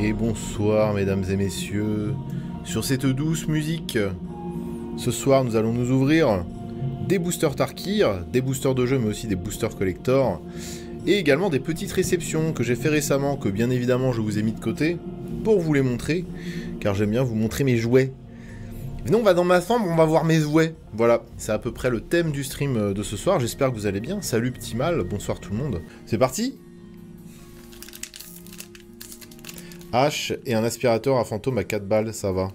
Et bonsoir mesdames et messieurs. Sur cette douce musique, ce soir nous allons nous ouvrir des boosters Tarkir, des boosters de jeu mais aussi des boosters collector, et également des petites réceptions que j'ai fait récemment, que bien évidemment je vous ai mis de côté, pour vous les montrer, car j'aime bien vous montrer mes jouets. Venez, on va dans ma chambre, on va voir mes jouets. Voilà, c'est à peu près le thème du stream de ce soir, j'espère que vous allez bien. Salut petit mal, bonsoir tout le monde. C'est parti. H et un aspirateur à fantôme à 4 balles, ça va.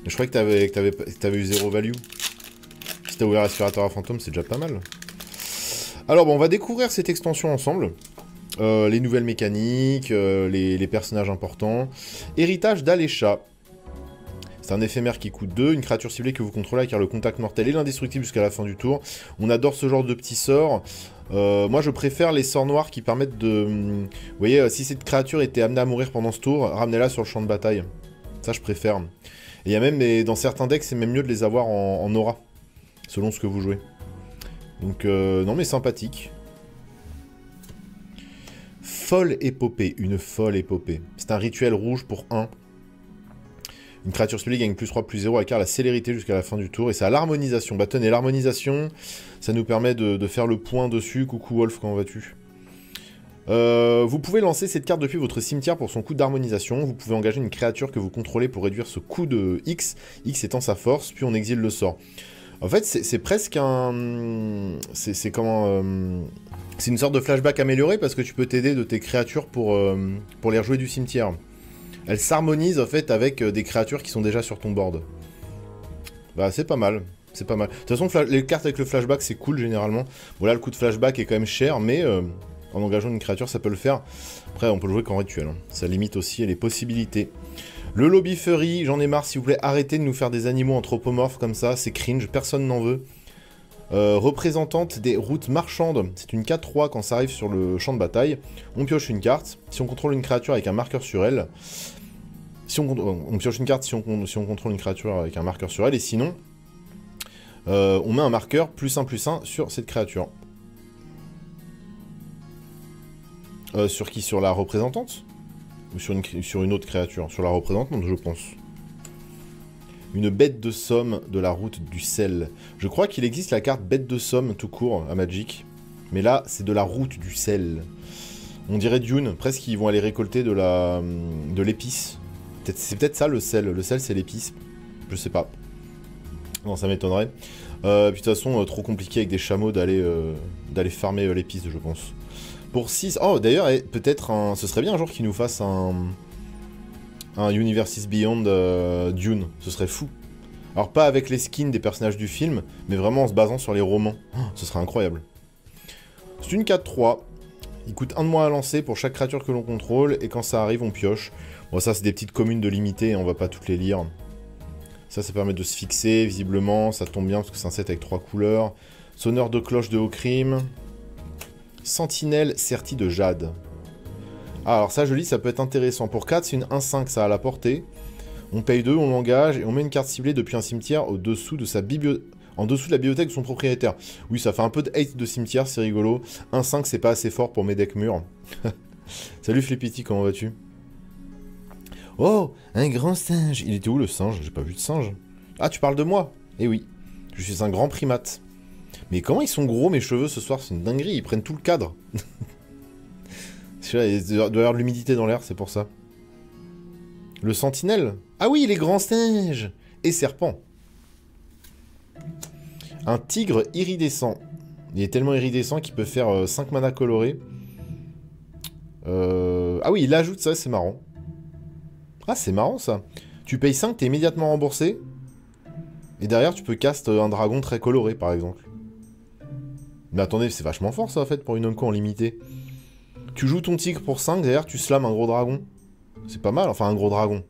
Je croyais que t'avais eu 0 value. Si t'as ouvert l'aspirateur à fantôme, c'est déjà pas mal. Alors bon, on va découvrir cette extension ensemble. Les nouvelles mécaniques, les personnages importants. Héritage d'Alécha. C'est un éphémère qui coûte 2, une créature ciblée que vous contrôlez car le contact mortel est l'indestructible jusqu'à la fin du tour. On adore ce genre de petits sorts. Moi je préfère les sorts noirs qui permettent de... Vous voyez, si cette créature était amenée à mourir pendant ce tour, ramenez-la sur le champ de bataille. Ça je préfère. Et il y a même, dans certains decks, c'est même mieux de les avoir en aura. Selon ce que vous jouez. Donc non mais sympathique. Folle épopée, une folle épopée. C'est un rituel rouge pour 1. Une créature ciblée gagne +3/+0 avec la célérité jusqu'à la fin du tour. Et c'est à l'harmonisation. Bah tenez, l'harmonisation, ça nous permet de faire le point dessus. Coucou Wolf, comment vas-tu? Vous pouvez lancer cette carte depuis votre cimetière pour son coup d'harmonisation. Vous pouvez engager une créature que vous contrôlez pour réduire ce coup de X. X étant sa force, puis on exile le sort. En fait, c'est presque un... C'est comment... C'est une sorte de flashback amélioré parce que tu peux t'aider de tes créatures pour les rejouer du cimetière. Elle s'harmonise en fait avec des créatures qui sont déjà sur ton board. Bah c'est pas mal, c'est pas mal. De toute façon, les cartes avec le flashback c'est cool généralement. Bon là le coup de flashback est quand même cher, mais en engageant une créature ça peut le faire. Après on peut le jouer qu'en rituel, hein. Ça limite aussi les possibilités. Le lobby furry, j'en ai marre, s'il vous plaît, arrêtez de nous faire des animaux anthropomorphes comme ça, c'est cringe, personne n'en veut. Représentante des routes marchandes, c'est une 4-3 quand ça arrive sur le champ de bataille. On pioche une carte, si on contrôle une créature avec un marqueur sur elle. Si on pioche une carte si on contrôle une créature avec un marqueur sur elle, et sinon, on met un marqueur +1/+1 sur cette créature. Sur qui? Sur la représentante? Ou sur une autre créature? Sur la représentante, je pense. Une bête de somme de la route du sel. Je crois qu'il existe la carte bête de somme tout court à Magic. Mais là, c'est de la route du sel. On dirait Dune. Presque ils vont aller récolter de l'épice. C'est peut-être ça le sel. Le sel, c'est l'épice. Je sais pas. Non, ça m'étonnerait. Puis de toute façon, trop compliqué avec des chameaux d'aller farmer l'épice, je pense. Pour 6... Oh, d'ailleurs, peut-être un... Ce serait bien un jour qu'ils nous fassent un Universes Beyond Dune, ce serait fou. Alors pas avec les skins des personnages du film, mais vraiment en se basant sur les romans. Oh, ce serait incroyable. C'est une 4-3. Il coûte 1 de moins à lancer pour chaque créature que l'on contrôle, et quand ça arrive, on pioche. Bon, ça c'est des petites communes de limité, on va pas toutes les lire. Ça permet de se fixer, visiblement, ça tombe bien parce que c'est un set avec 3 couleurs. Sonneur de cloche de haut crime. Sentinelle sertie de jade. Ah, alors ça, je lis, ça peut être intéressant. Pour 4, c'est une 1-5, ça a la portée. On paye 2, on l'engage, et on met une carte ciblée depuis un cimetière au-dessous de sa en dessous de la bibliothèque de son propriétaire. Oui, ça fait un peu de hate de cimetière, c'est rigolo. 1-5, c'est pas assez fort pour mes decks mûrs. Salut Flippity, comment vas-tu? Oh, un grand singe. Il était où le singe? J'ai pas vu de singe. Ah, tu parles de moi? Eh oui, je suis un grand primate. Mais comment ils sont gros mes cheveux ce soir? C'est une dinguerie, ils prennent tout le cadre. Il doit y avoir de l'humidité dans l'air, c'est pour ça. Le sentinelle? Ah oui, les grands singes! Et serpent. Un tigre iridescent. Il est tellement iridescent qu'il peut faire 5 mana colorés. Ah oui, il ajoute ça, c'est marrant. Ah, c'est marrant ça. Tu payes 5, t'es immédiatement remboursé. Et derrière, tu peux cast un dragon très coloré, par exemple. Mais attendez, c'est vachement fort ça, en fait, pour une Onco en limité. Tu joues ton tigre pour 5, derrière, tu slams un gros dragon. C'est pas mal, enfin, un gros dragon.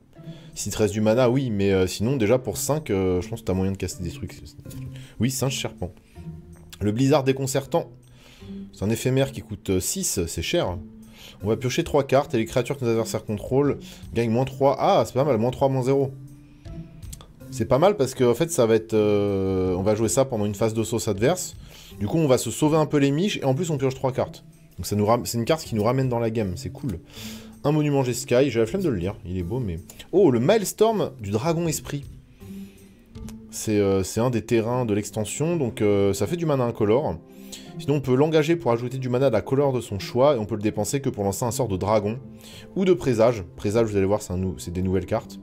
S'il te reste du mana, oui, mais sinon, déjà, pour 5, je pense que t'as moyen de caster des trucs. Oui, singe serpent. Le blizzard déconcertant. C'est un éphémère qui coûte 6, c'est cher. On va piocher 3 cartes, et les créatures que nos adversaires contrôlent gagnent -3. Ah, c'est pas mal, -3, -0. C'est pas mal parce que en fait ça va être... on va jouer ça pendant une phase de sauce adverse. Du coup on va se sauver un peu les miches et en plus on pioche 3 cartes. Donc c'est une carte qui nous ramène dans la game, c'est cool. Un monument Jeskai, j'ai la flemme de le lire, il est beau, mais... Oh, le Maelstrom du Dragon Esprit. C'est un des terrains de l'extension, donc ça fait du mana incolore. Sinon, on peut l'engager pour ajouter du mana à la couleur de son choix, et on peut le dépenser que pour lancer un sort de dragon, ou de présage. Présage, vous allez voir, c'est des nouvelles cartes.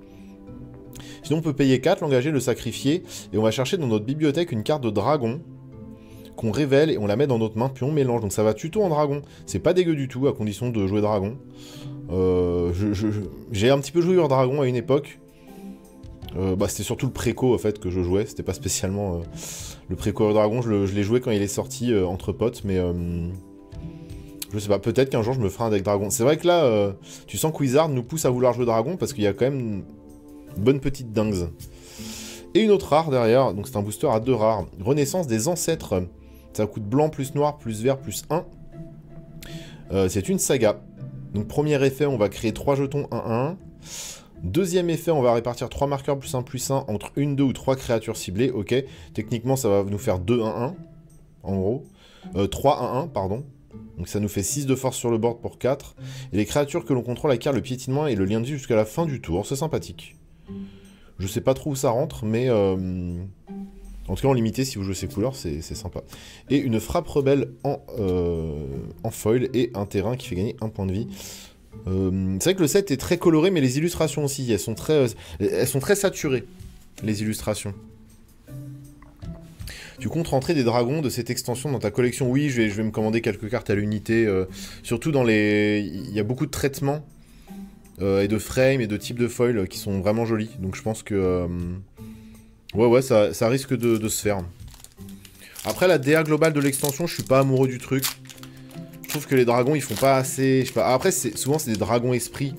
Sinon, on peut payer 4, l'engager, le sacrifier, et on va chercher dans notre bibliothèque une carte de dragon, qu'on révèle, et on la met dans notre main, puis on mélange. Donc ça va tuto en dragon. C'est pas dégueu du tout, à condition de jouer dragon. J'ai un petit peu joué au dragon à une époque. C'était surtout le préco en fait que je jouais, c'était pas spécialement le préco dragon, je l'ai joué quand il est sorti entre potes, mais je sais pas, peut-être qu'un jour je me ferai un deck dragon. C'est vrai que là, tu sens que Wizard nous pousse à vouloir jouer dragon parce qu'il y a quand même une bonne petite dingue. Et une autre rare derrière, donc c'est un booster à 2 rares. Renaissance des ancêtres, ça coûte blanc plus noir plus vert plus 1. C'est une saga. Donc premier effet, on va créer 3 jetons 1-1. Deuxième effet, on va répartir 3 marqueurs plus 1 entre 1, 2 ou 3 créatures ciblées, ok. Techniquement, ça va nous faire 2-1-1, en gros. 3-1-1, pardon. Donc ça nous fait 6 de force sur le board pour 4. Et les créatures que l'on contrôle acquièrent le piétinement et le lien de vie jusqu'à la fin du tour. C'est sympathique. Je sais pas trop où ça rentre, mais... En tout cas, en limité, si vous jouez ces couleurs, c'est sympa. Et une frappe rebelle en foil et un terrain qui fait gagner 1 point de vie. C'est vrai que le set est très coloré, mais les illustrations aussi, elles sont très saturées, les illustrations. Tu comptes rentrer des dragons de cette extension dans ta collection? Oui, je vais me commander quelques cartes à l'unité, surtout dans les... Il y a beaucoup de traitements, et de frames, et de types de foil qui sont vraiment jolis, donc je pense que... Ouais, ça risque de se faire. Après, la DA globale de l'extension, je suis pas amoureux du truc. Je trouve que les dragons, ils font pas assez... Je sais pas. Après, souvent, c'est des dragons esprits.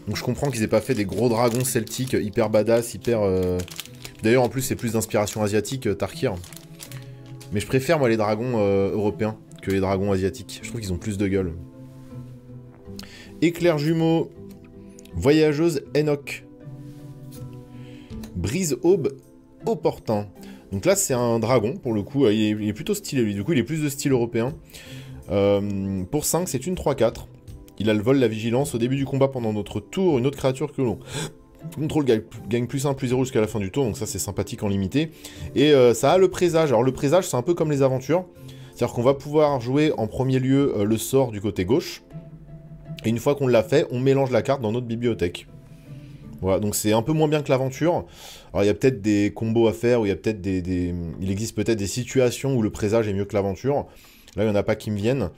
Donc, je comprends qu'ils aient pas fait des gros dragons celtiques hyper badass, hyper... D'ailleurs, en plus, c'est plus d'inspiration asiatique, Tarkir. Mais je préfère, moi, les dragons européens que les dragons asiatiques. Je trouve qu'ils ont plus de gueule. Éclair jumeau. Voyageuse Enoch. Brise aube opportun. Donc là, c'est un dragon, pour le coup. Il est plutôt stylé, lui. Du coup, il est plus de style européen. Pour 5, c'est une 3-4. Il a le vol, la vigilance. Au début du combat, pendant notre tour, une autre créature que l'on contrôle gagne plus 1, plus 0 jusqu'à la fin du tour. Donc ça, c'est sympathique en limité. Et ça a le présage. Alors le présage, c'est un peu comme les aventures. C'est-à-dire qu'on va pouvoir jouer en premier lieu le sort du côté gauche. Et une fois qu'on l'a fait, on mélange la carte dans notre bibliothèque. Voilà, donc c'est un peu moins bien que l'aventure. Alors il y a peut-être des combos à faire, ou il y a peut-être il existe peut-être des situations où le présage est mieux que l'aventure. Là, il n'y en a pas qui me viennent.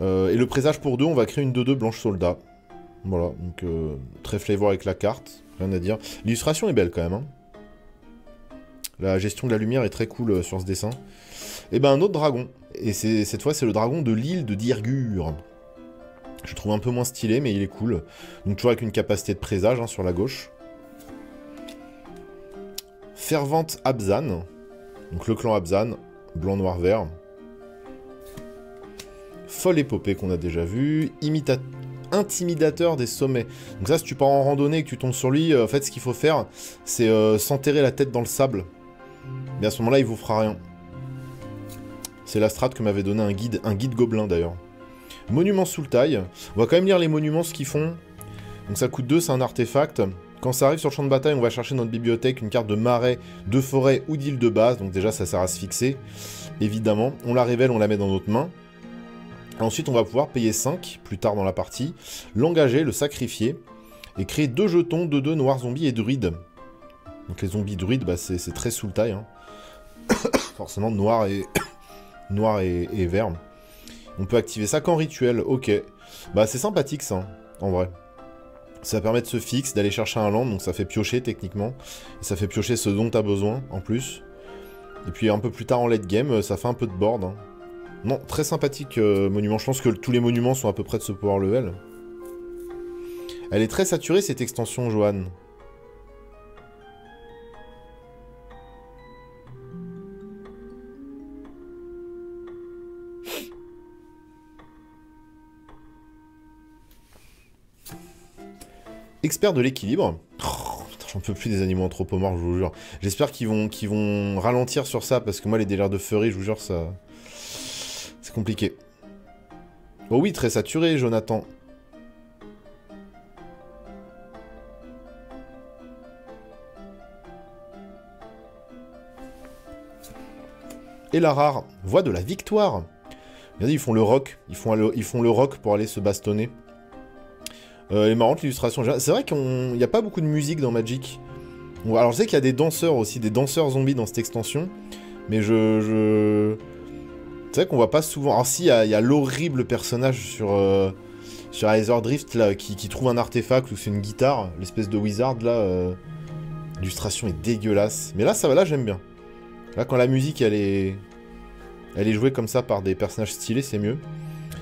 Et le présage pour 2, on va créer une 2-2 blanche soldat. Voilà, donc très flavor avec la carte, rien à dire. L'illustration est belle quand même. Hein. La gestion de la lumière est très cool sur ce dessin. Et ben un autre dragon. Et cette fois, c'est le dragon de l'île de Dirgur. Je le trouve un peu moins stylé, mais il est cool. Donc toujours avec une capacité de présage hein, sur la gauche. Fervente Abzan. Donc le clan Abzan, blanc, noir, vert. Folle épopée qu'on a déjà vu. Intimidateur des sommets. Donc ça, si tu pars en randonnée et que tu tombes sur lui, en fait, ce qu'il faut faire, c'est s'enterrer la tête dans le sable. Mais à ce moment-là, il vous fera rien. C'est la strat que m'avait donné un guide gobelin, d'ailleurs. Monument Sultai. On va quand même lire les monuments, ce qu'ils font. Donc ça coûte 2, c'est un artefact. Quand ça arrive sur le champ de bataille, on va chercher dans notre bibliothèque une carte de marais, de forêt ou d'île de base. Donc déjà, ça sert à se fixer, évidemment. On la révèle, on la met dans notre main. Ensuite, on va pouvoir payer 5, plus tard dans la partie, l'engager, le sacrifier, et créer 2 jetons, 2-2 noirs zombies et druides. Donc les zombies druides, bah, c'est très Sultai. Hein. Forcément, noir et vert. On peut activer ça qu'en rituel, ok. Bah c'est sympathique ça, en vrai. Ça permet de se fixer, d'aller chercher un land, donc ça fait piocher techniquement. Et ça fait piocher ce dont tu as besoin, en plus. Et puis un peu plus tard en late game, ça fait un peu de board. Hein. Non, très sympathique monument. Je pense que tous les monuments sont à peu près de ce power level. Elle est très saturée cette extension, Johan. Expert de l'équilibre. Oh, j'en peux plus des animaux anthropomorphes, je vous jure. J'espère qu'ils vont ralentir sur ça, parce que moi, les délires de furry, je vous jure, ça... C'est compliqué. Oh oui, très saturé, Jonathan. Et la rare, voix de la victoire. Regardez, ils font le rock. Ils font le rock pour aller se bastonner. Elle est marrante l'illustration. C'est vrai qu'il n'y a pas beaucoup de musique dans Magic. Alors je sais qu'il y a des danseurs aussi, des danseurs zombies dans cette extension. Mais c'est vrai qu'on voit pas souvent... Alors si, il y a l'horrible personnage sur Aether Drift, là, qui trouve un artefact ou c'est une guitare, l'espèce de wizard, là. L'illustration est dégueulasse. Mais là, ça va, là, j'aime bien. Là, quand la musique, elle est jouée comme ça par des personnages stylés, c'est mieux.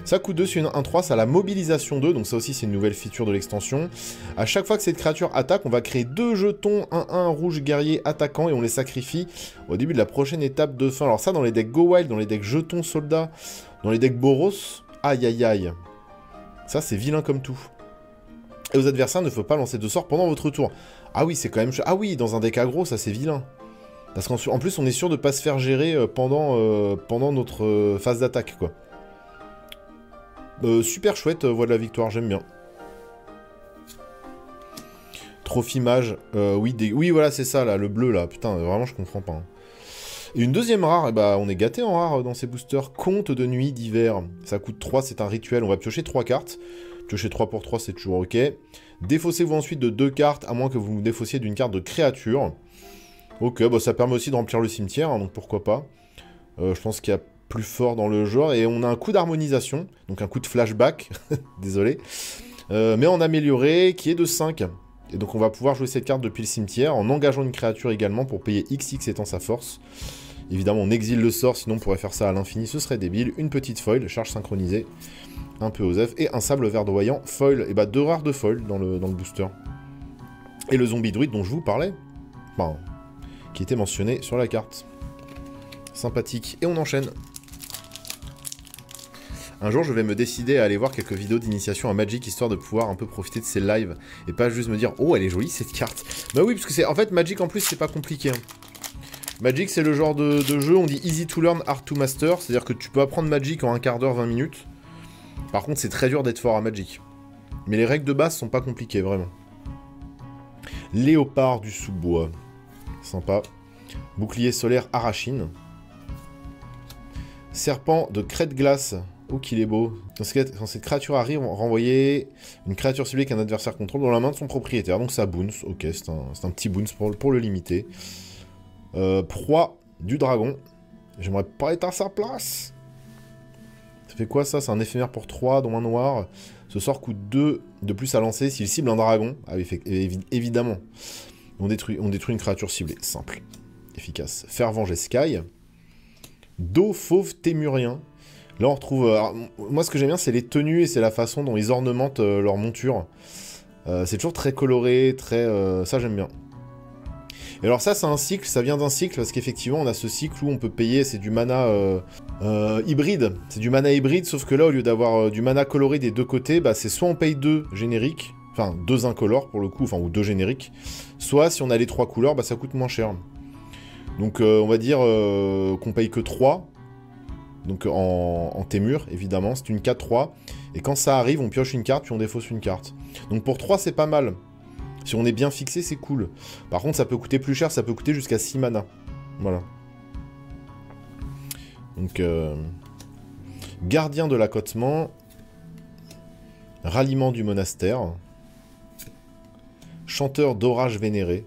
Ça coûte 2 sur une 1-3, ça a la mobilisation 2, donc ça aussi, c'est une nouvelle feature de l'extension. À chaque fois que cette créature attaque, on va créer 2 jetons 1-1 rouge guerrier attaquant et on les sacrifie au début de la prochaine étape de fin. Alors ça, dans les decks Go Wild, dans les decks jetons soldats, dans les decks Boros, aïe aïe aïe. Ça, c'est vilain comme tout. Et aux adversaires, ne faut pas lancer de sorts pendant votre tour. Ah oui, c'est quand même... Ah oui, dans un deck aggro, ça c'est vilain. Parce qu'en plus, on est sûr de pas se faire gérer pendant notre phase d'attaque, quoi. Super chouette, voix de la victoire, j'aime bien. Trophy mage, oui, voilà, c'est ça, là, le bleu, là. Putain, vraiment, je comprends pas. Hein. Et une deuxième rare, bah, on est gâté en rare dans ces boosters. Conte de nuit d'hiver. Ça coûte 3, c'est un rituel. On va piocher 3 cartes. Piocher 3 pour 3, c'est toujours ok. Défaussez-vous ensuite de 2 cartes, à moins que vous vous défaussiez d'une carte de créature. Ok, bah ça permet aussi de remplir le cimetière, hein, donc pourquoi pas. Je pense qu'il y a plus fort dans le genre. Et on a un coup d'harmonisation, donc un coup de flashback, désolé. Mais en amélioré, qui est de 5. Et donc on va pouvoir jouer cette carte depuis le cimetière, en engageant une créature également pour payer XX étant sa force. Évidemment, on exile le sort, sinon on pourrait faire ça à l'infini, ce serait débile. Une petite foil, charge synchronisée, un peu Osef, et un sable verdoyant, foil. Et bah 2 rares de foil dans le booster. Et le zombie druide dont je vous parlais, enfin, qui était mentionné sur la carte. Sympathique. Et on enchaîne. Un jour, je vais me décider à aller voir quelques vidéos d'initiation à Magic, histoire de pouvoir un peu profiter de ces lives, et pas juste me dire « Oh, elle est jolie cette carte !» Bah oui, parce que c'est... En fait, Magic, en plus, c'est pas compliqué. Hein. Magic, c'est le genre de jeu, on dit « Easy to learn, hard to master », c'est-à-dire que tu peux apprendre Magic en un quart d'heure, 20 minutes. Par contre, c'est très dur d'être fort à Magic. Mais les règles de base sont pas compliquées, vraiment. Léopard du sous-bois. Sympa. Bouclier solaire Arachine. Serpent de crête-glace. Oh, qu'il est beau. Quand cette créature arrive, on renvoyer une créature ciblée qu'un adversaire contrôle dans la main de son propriétaire. Donc ça bounce. Ok, c'est un petit bounce pour le limiter. Proie du dragon. J'aimerais pas être à sa place. Ça fait quoi ça? C'est un éphémère pour 3, dont un noir. Ce sort coûte 2 de plus à lancer s'il cible un dragon. Ah oui, évidemment. On détruit une créature ciblée. Simple. Efficace. Fervent Jeskai. Do fauve témurien. Là, on retrouve... moi, ce que j'aime bien, c'est les tenues et c'est la façon dont ils ornementent leur monture. C'est toujours très coloré, très... ça, j'aime bien. Et alors ça, c'est un cycle, ça vient d'un cycle, parce qu'effectivement, on a ce cycle où on peut payer, c'est du mana hybride. C'est du mana hybride, sauf que là, au lieu d'avoir du mana coloré des deux côtés, bah, c'est soit on paye 2 génériques, enfin 2 incolores pour le coup, enfin ou 2 génériques, soit si on a les 3 couleurs, bah, ça coûte moins cher. Donc on va dire qu'on paye que 3, donc en témur, évidemment, c'est une 4-3, et quand ça arrive, on pioche une carte, puis on défausse une carte. Donc pour 3, c'est pas mal. Si on est bien fixé, c'est cool. Par contre, ça peut coûter plus cher, ça peut coûter jusqu'à 6 mana. Voilà. Donc, gardien de l'accotement. Ralliement du monastère. Chanteur d'orage vénéré.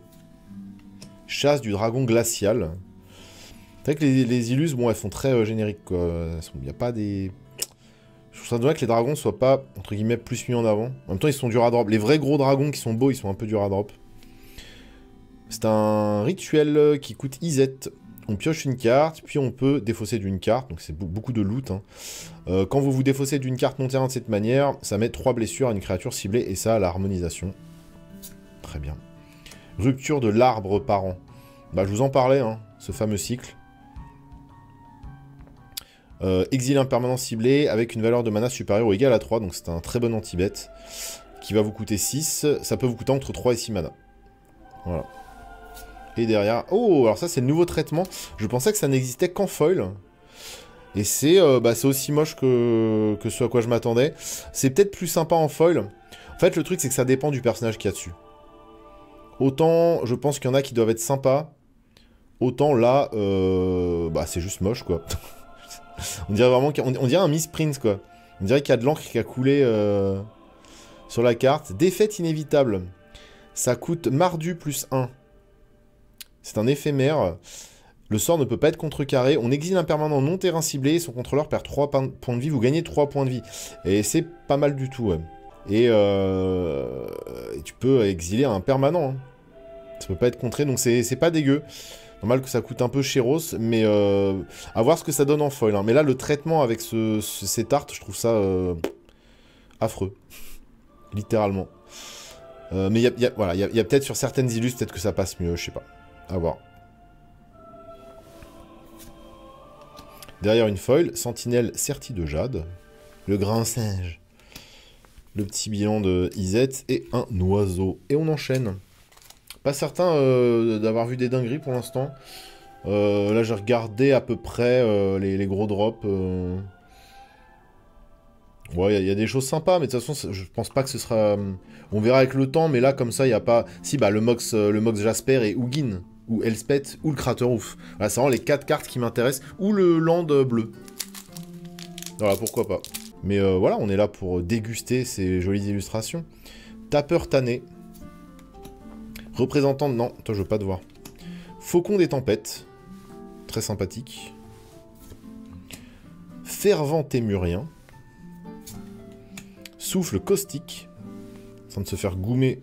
Chasse du dragon glacial. C'est vrai que les illus, bon, elles font très génériques, quoi. Il n'y a pas des... Je trouve ça dommage que les dragons soient pas, entre guillemets, plus mis en avant. En même temps, ils sont durs à drop. Les vrais gros dragons qui sont beaux, ils sont un peu durs à drop. C'est un rituel qui coûte Izet. On pioche une carte, puis on peut défausser d'une carte. Donc c'est beaucoup de loot. Hein. Quand vous vous défaussez d'une carte non terrain de cette manière, ça met 3 blessures à une créature ciblée, et ça a l'harmonisation. Très bien. Rupture de l'arbre parent. Bah, je vous en parlais, hein, ce fameux cycle. Exil impermanent ciblé avec une valeur de mana supérieure ou égale à 3, donc c'est un très bon anti-bet qui va vous coûter 6, ça peut vous coûter entre 3 et 6 mana. Voilà. Et derrière... Oh, alors ça c'est le nouveau traitement, je pensais que ça n'existait qu'en foil, et c'est aussi moche que ce à quoi je m'attendais. C'est peut-être plus sympa en foil. En fait le truc c'est que ça dépend du personnage qu'il y a dessus. Autant je pense qu'il y en a qui doivent être sympas, Autant là, bah c'est juste moche, quoi. On dirait vraiment on dirait un misprint, quoi. On dirait qu'il y a de l'encre qui a coulé sur la carte. Défaite inévitable. Ça coûte Mardu plus 1. C'est un éphémère. Le sort ne peut pas être contrecarré. On exile un permanent non terrain ciblé et son contrôleur perd 3 points de vie. Vous gagnez 3 points de vie. Et c'est pas mal du tout, ouais. Et tu peux exiler un permanent. Hein. Ça peut pas être contré, donc c'est pas dégueu. Normal que ça coûte un peu chéros, mais à voir ce que ça donne en foil. Hein. Mais là, le traitement avec cette art, je trouve ça affreux. Littéralement. Mais il y a peut-être sur certaines illustres, peut-être que ça passe mieux, je sais pas. À voir. Derrière une foil, Sentinelle sertie de jade. Le grain singe. Le petit bilan de Izette et un oiseau. Et on enchaîne. Pas certain d'avoir vu des dingueries pour l'instant. Là, j'ai regardé à peu près les gros drops. Ouais, il y a des choses sympas, mais de toute façon, je pense pas que ce sera... On verra avec le temps, mais là, comme ça, il n'y a pas... Si, bah, le Mox Jasper et Hugin, ou Elspeth, ou le Craterhoof. Voilà, c'est vraiment les 4 cartes qui m'intéressent. Ou le Land bleu. Voilà, pourquoi pas. Mais voilà, on est là pour déguster ces jolies illustrations. Tapeur tanné. Représentant... Non, toi, je veux pas te voir. Faucon des tempêtes. Très sympathique. Fervent témurien. Souffle caustique. En train de se faire goumer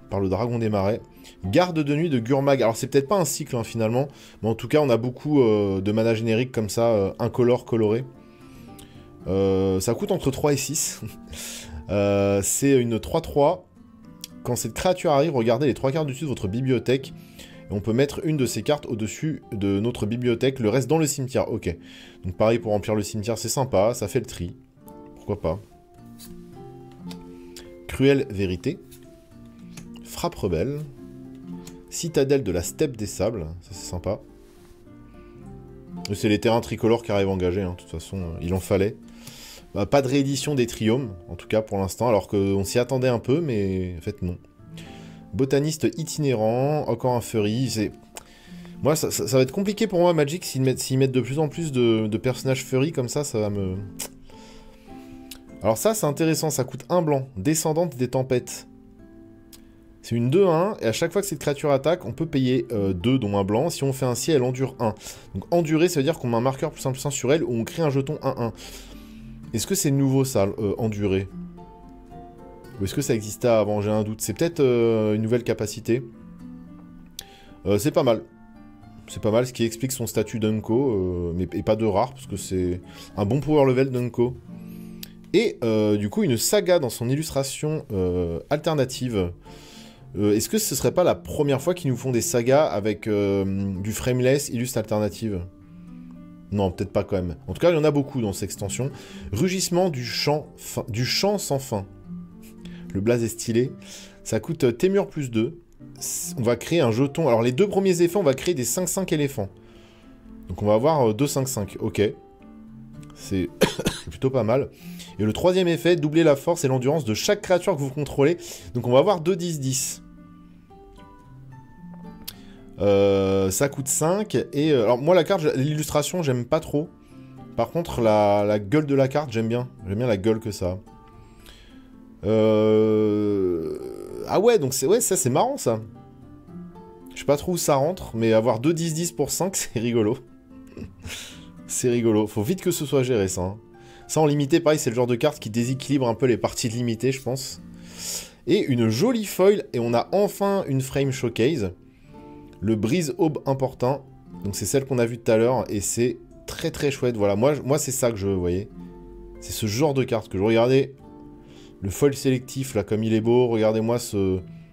par le dragon des marais. Garde de nuit de Gurmag. Alors, c'est peut-être pas un cycle, hein, finalement. Mais en tout cas, on a beaucoup de mana génériques comme ça, incolore, coloré. Ça coûte entre 3 et 6. C'est une 3-3. Quand cette créature arrive, regardez les 3 cartes du dessus de votre bibliothèque. Et on peut mettre une de ces cartes au-dessus de notre bibliothèque. Le reste dans le cimetière. Ok. Donc pareil, pour remplir le cimetière, c'est sympa. Ça fait le tri. Pourquoi pas. Cruelle vérité. Frappe rebelle. Citadelle de la steppe des sables. Ça, c'est sympa. C'est les terrains tricolores qui arrivent engagés. Hein. De toute façon, il en fallait. Bah, pas de réédition des triomes, en tout cas pour l'instant, alors qu'on s'y attendait un peu, mais en fait non. Botaniste itinérant, encore un furry, moi ça va être compliqué pour moi Magic s'ils mettent de plus en plus de personnages furry comme ça va me... Alors ça c'est intéressant, ça coûte 1 blanc, descendante des tempêtes. C'est une 2-1, et à chaque fois que cette créature attaque, on peut payer 2, dont un blanc. Si on fait ainsi, elle endure 1. Donc endurer, ça veut dire qu'on met un marqueur +1/+1 sur elle, ou on crée un jeton 1-1. Est-ce que c'est nouveau ça, endurer? Ou est-ce que ça existait avant? J'ai un doute. C'est peut-être une nouvelle capacité. C'est pas mal. C'est pas mal, ce qui explique son statut d'Unco, et pas de rare, parce que c'est un bon power level d'Unco. Et du coup, une saga dans son illustration alternative. Est-ce que ce serait pas la première fois qu'ils nous font des sagas avec du frameless illustre alternative? Non, peut-être pas quand même. En tout cas, il y en a beaucoup dans cette extension. Rugissement du champ sans fin. Le blaze est stylé. Ça coûte Témur +2. On va créer un jeton. Alors, les 2 premiers effets, on va créer des 5-5 éléphants. Donc, on va avoir 2 5-5. Ok. C'est plutôt pas mal. Et le 3e effet, doubler la force et l'endurance de chaque créature que vous contrôlez. Donc, on va avoir 2 10-10. Ça coûte 5. Et alors, moi, la carte, l'illustration, j'aime pas trop. Par contre, la gueule de la carte, j'aime bien. J'aime bien la gueule que ça a. Ah ouais, donc ouais, ça, c'est marrant, ça. Je sais pas trop où ça rentre, mais avoir 2 10-10 pour 5, c'est rigolo. C'est rigolo. Faut vite que ce soit géré, ça. Hein. Ça, en limité, pareil, c'est le genre de carte qui déséquilibre un peu les parties limitées, je pense. Et une jolie foil, et on a enfin une frame showcase. Le brise aube important. Donc c'est celle qu'on a vue tout à l'heure. Et c'est très très chouette. Voilà, moi c'est ça que je veux, vous voyez. C'est ce genre de carte que je veux. Regardez le foil sélectif, là, comme il est beau. Regardez-moi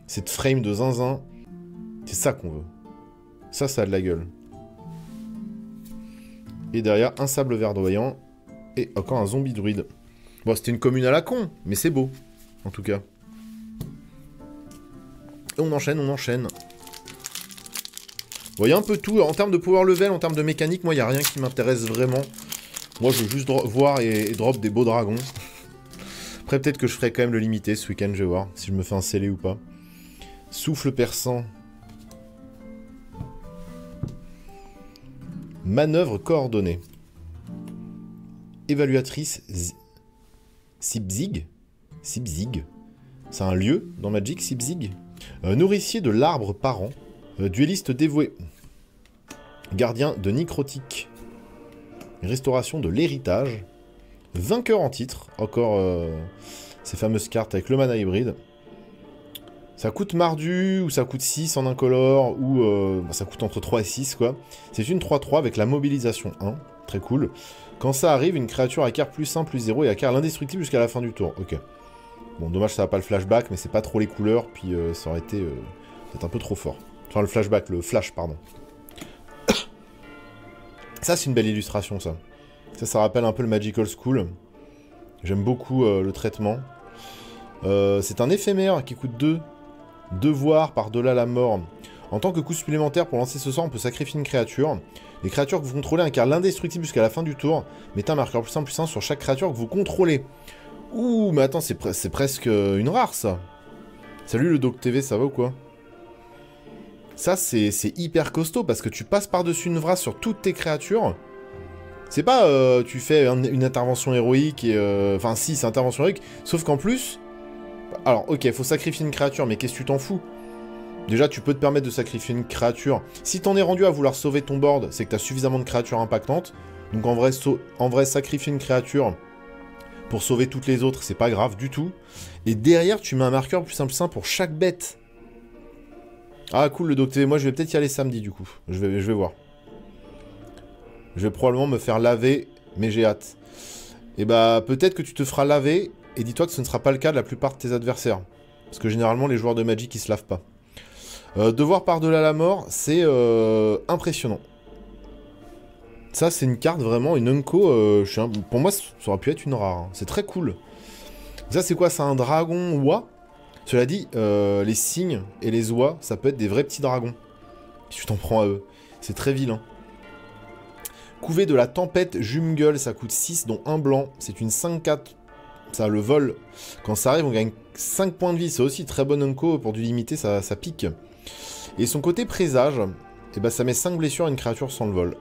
cette frame de zinzin. C'est ça qu'on veut. Ça a de la gueule. Et derrière, un sable verdoyant. Et encore un zombie druide. Bon, c'était une commune à la con. Mais c'est beau, en tout cas. Et on enchaîne, on enchaîne. Bon, il y a un peu tout. En termes de power level, en termes de mécanique, moi, il n'y a rien qui m'intéresse vraiment. Moi, je veux juste voir et drop des beaux dragons. Après, peut-être que je ferai quand même le limité ce week-end, je vais voir si je me fais un scellé ou pas. Souffle perçant. Manœuvre coordonnée. Évaluatrice Sibzig. Sibzig. C'est un lieu dans Magic, Sibzig. Nourricier de l'arbre parent. Duelliste dévoué. Gardien de Necrotique. Restauration de l'héritage. Vainqueur en titre. Encore ces fameuses cartes avec le mana hybride. Ça coûte mardu, ou ça coûte 6 en incolore, ou ça coûte entre 3 et 6, quoi. C'est une 3-3 avec la mobilisation 1. Très cool. Quand ça arrive, une créature acquiert +1, +0 et acquiert l'indestructible jusqu'à la fin du tour. Ok. Bon, dommage, ça n'a pas le flashback, mais c'est pas trop les couleurs, puis ça aurait été peut-être un peu trop fort. Enfin, le flashback, le flash, pardon. Ça, c'est une belle illustration, ça. Ça rappelle un peu le Magical School. J'aime beaucoup le traitement. C'est un éphémère qui coûte 2. Devoir par-delà la mort. En tant que coût supplémentaire pour lancer ce sort, on peut sacrifier une créature. Les créatures que vous contrôlez incarnent l'indestructible jusqu'à la fin du tour. Mettez un marqueur +1/+1 sur chaque créature que vous contrôlez. Ouh, mais attends, c'est presque une rare, ça. Salut le Doc TV, ça va ou quoi? Ça, c'est hyper costaud, parce que tu passes par-dessus une vraie sur toutes tes créatures. C'est pas, tu fais une intervention héroïque, et... Enfin, si, c'est intervention héroïque, sauf qu'en plus... Alors, ok, faut sacrifier une créature, mais qu'est-ce que tu t'en fous? Déjà, tu peux te permettre de sacrifier une créature. Si t'en es rendu à vouloir sauver ton board, c'est que t'as suffisamment de créatures impactantes. Donc en vrai, sacrifier une créature pour sauver toutes les autres, c'est pas grave du tout. Et derrière, tu mets un marqueur +1/+1 pour chaque bête. Ah cool, le Doc TV. Moi, je vais peut-être y aller samedi, du coup. Je vais voir. Je vais probablement me faire laver, mais j'ai hâte. Et bah, peut-être que tu te feras laver, et dis-toi que ce ne sera pas le cas de la plupart de tes adversaires. Parce que généralement, les joueurs de Magic, ils se lavent pas. Devoir par-delà la mort, c'est impressionnant. Ça, c'est une carte vraiment, une Unco. Pour moi, ça aurait pu être une rare. Hein. C'est très cool. Ça, c'est quoi? C'est un dragon oie. Cela dit, les cygnes et les oies, ça peut être des vrais petits dragons. Si tu t'en prends à eux. C'est très vilain. Couver de la tempête Jumgueule, ça coûte 6, dont un blanc. C'est une 5-4. Ça, le vol. Quand ça arrive, on gagne 5 points de vie. C'est aussi très bon Unco. Pour du limité, ça pique. Et son côté présage, eh ben, ça met 5 blessures à une créature sans le vol.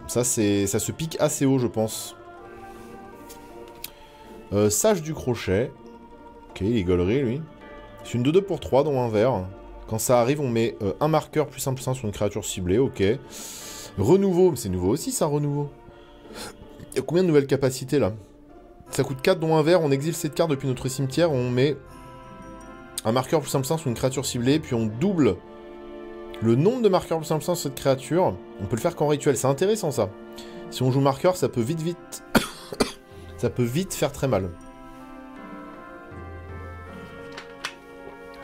Ça se pique assez haut, je pense. Sage du crochet. Ok, il est gaulerie, lui. C'est une 2-2 pour 3, dont un vert. Quand ça arrive, on met un marqueur +1/+1 sur une créature ciblée, ok. Renouveau, c'est nouveau aussi, ça, renouveau. Il y a combien de nouvelles capacités, là? Ça coûte 4, dont un vert. On exile cette carte depuis notre cimetière. On met un marqueur +1/+1 sur une créature ciblée, puis on double le nombre de marqueurs +1/+1 sur cette créature. On peut le faire qu'en rituel. C'est intéressant, ça. Si on joue marqueur, ça peut vite... ça peut vite faire très mal.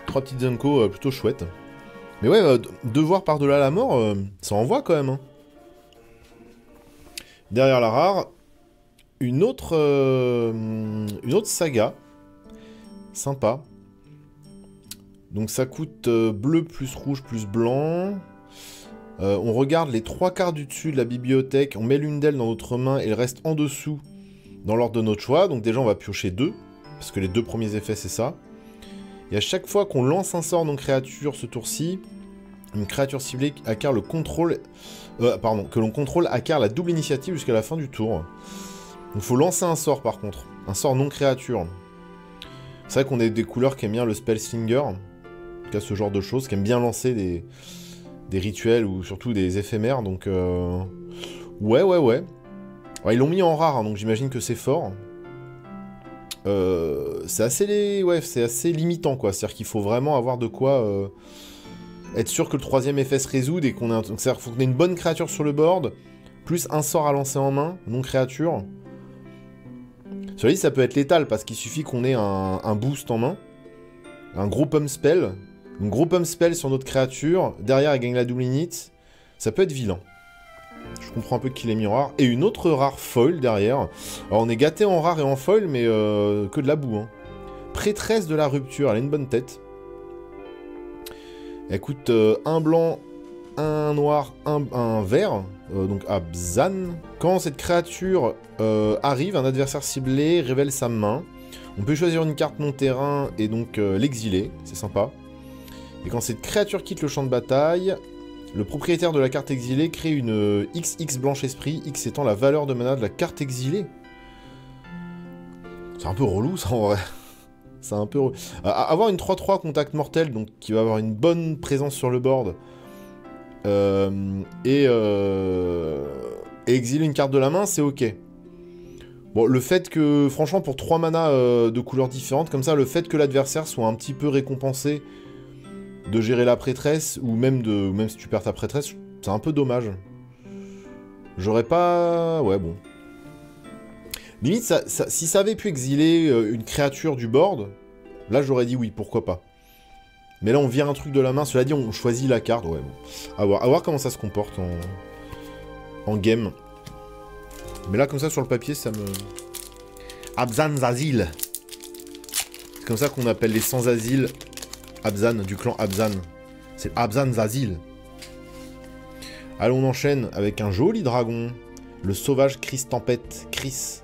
3 petites Unco plutôt chouettes. Mais ouais, devoir par-delà la mort, ça envoie quand même. Hein. Derrière la rare, une autre saga. Sympa. Donc ça coûte bleu plus rouge plus blanc. On regarde les 3 cartes du dessus de la bibliothèque. On met l'une d'elles dans notre main et le reste en dessous dans l'ordre de notre choix. Donc déjà on va piocher 2. Parce que les 2 premiers effets c'est ça. Et à chaque fois qu'on lance un sort non créature ce tour-ci, une créature ciblée acquiert le contrôle... que l'on contrôle acquiert la double initiative jusqu'à la fin du tour. Il faut lancer un sort par contre. Un sort non créature. C'est vrai qu'on a des couleurs qui aiment bien le Spellslinger. En tout cas ce genre de choses, qui aiment bien lancer des rituels ou surtout des éphémères. Donc ouais. Ouais, ils l'ont mis en rare, hein, donc j'imagine que c'est fort. C'est assez limitant, quoi. C'est-à-dire qu'il faut vraiment avoir de quoi être sûr que le 3e effet se résoudre et qu'on ait c'est-à-dire qu'il faut qu'on ait une bonne créature sur le board, plus un sort à lancer en main, non créature. Cela dit, ça peut être létal, parce qu'il suffit qu'on ait un boost en main, un gros pump spell, sur notre créature, derrière elle gagne la double init, ça peut être vilain. Je comprends un peu qu'il est mis en rare. Et une autre rare foil derrière. Alors on est gâté en rare et en foil, mais que de la boue. Hein. Prêtresse de la rupture, elle a une bonne tête. Elle coûte un blanc, un noir, un vert. Donc à Bzan. Quand cette créature arrive, un adversaire ciblé révèle sa main. On peut choisir une carte non-terrain et donc l'exiler. C'est sympa. Et quand cette créature quitte le champ de bataille... Le propriétaire de la carte exilée crée une XX blanche esprit, X étant la valeur de mana de la carte exilée. C'est un peu relou ça en vrai. C'est un peu relou. Avoir une 3-3 contact mortel, donc qui va avoir une bonne présence sur le board, et exiler une carte de la main, c'est ok. Bon, le fait que, franchement, pour 3 manas de couleurs différentes, comme ça, le fait que l'adversaire soit un petit peu récompensé de gérer la prêtresse, ou même si tu perds ta prêtresse, c'est un peu dommage. J'aurais pas... Ouais, bon. Limite, si ça avait pu exiler une créature du board, là, j'aurais dit oui, pourquoi pas. Mais là, on vire un truc de la main. Cela dit, on choisit la carte. Ouais, bon. À voir comment ça se comporte en game. Mais là, comme ça, sur le papier, ça me... Abzan Zazil. C'est comme ça qu'on appelle les sans-asile Abzan, du clan Abzan. C'est Abzan Zazil. Allons, on enchaîne avec un joli dragon. Le sauvage Chris Tempête. Chris.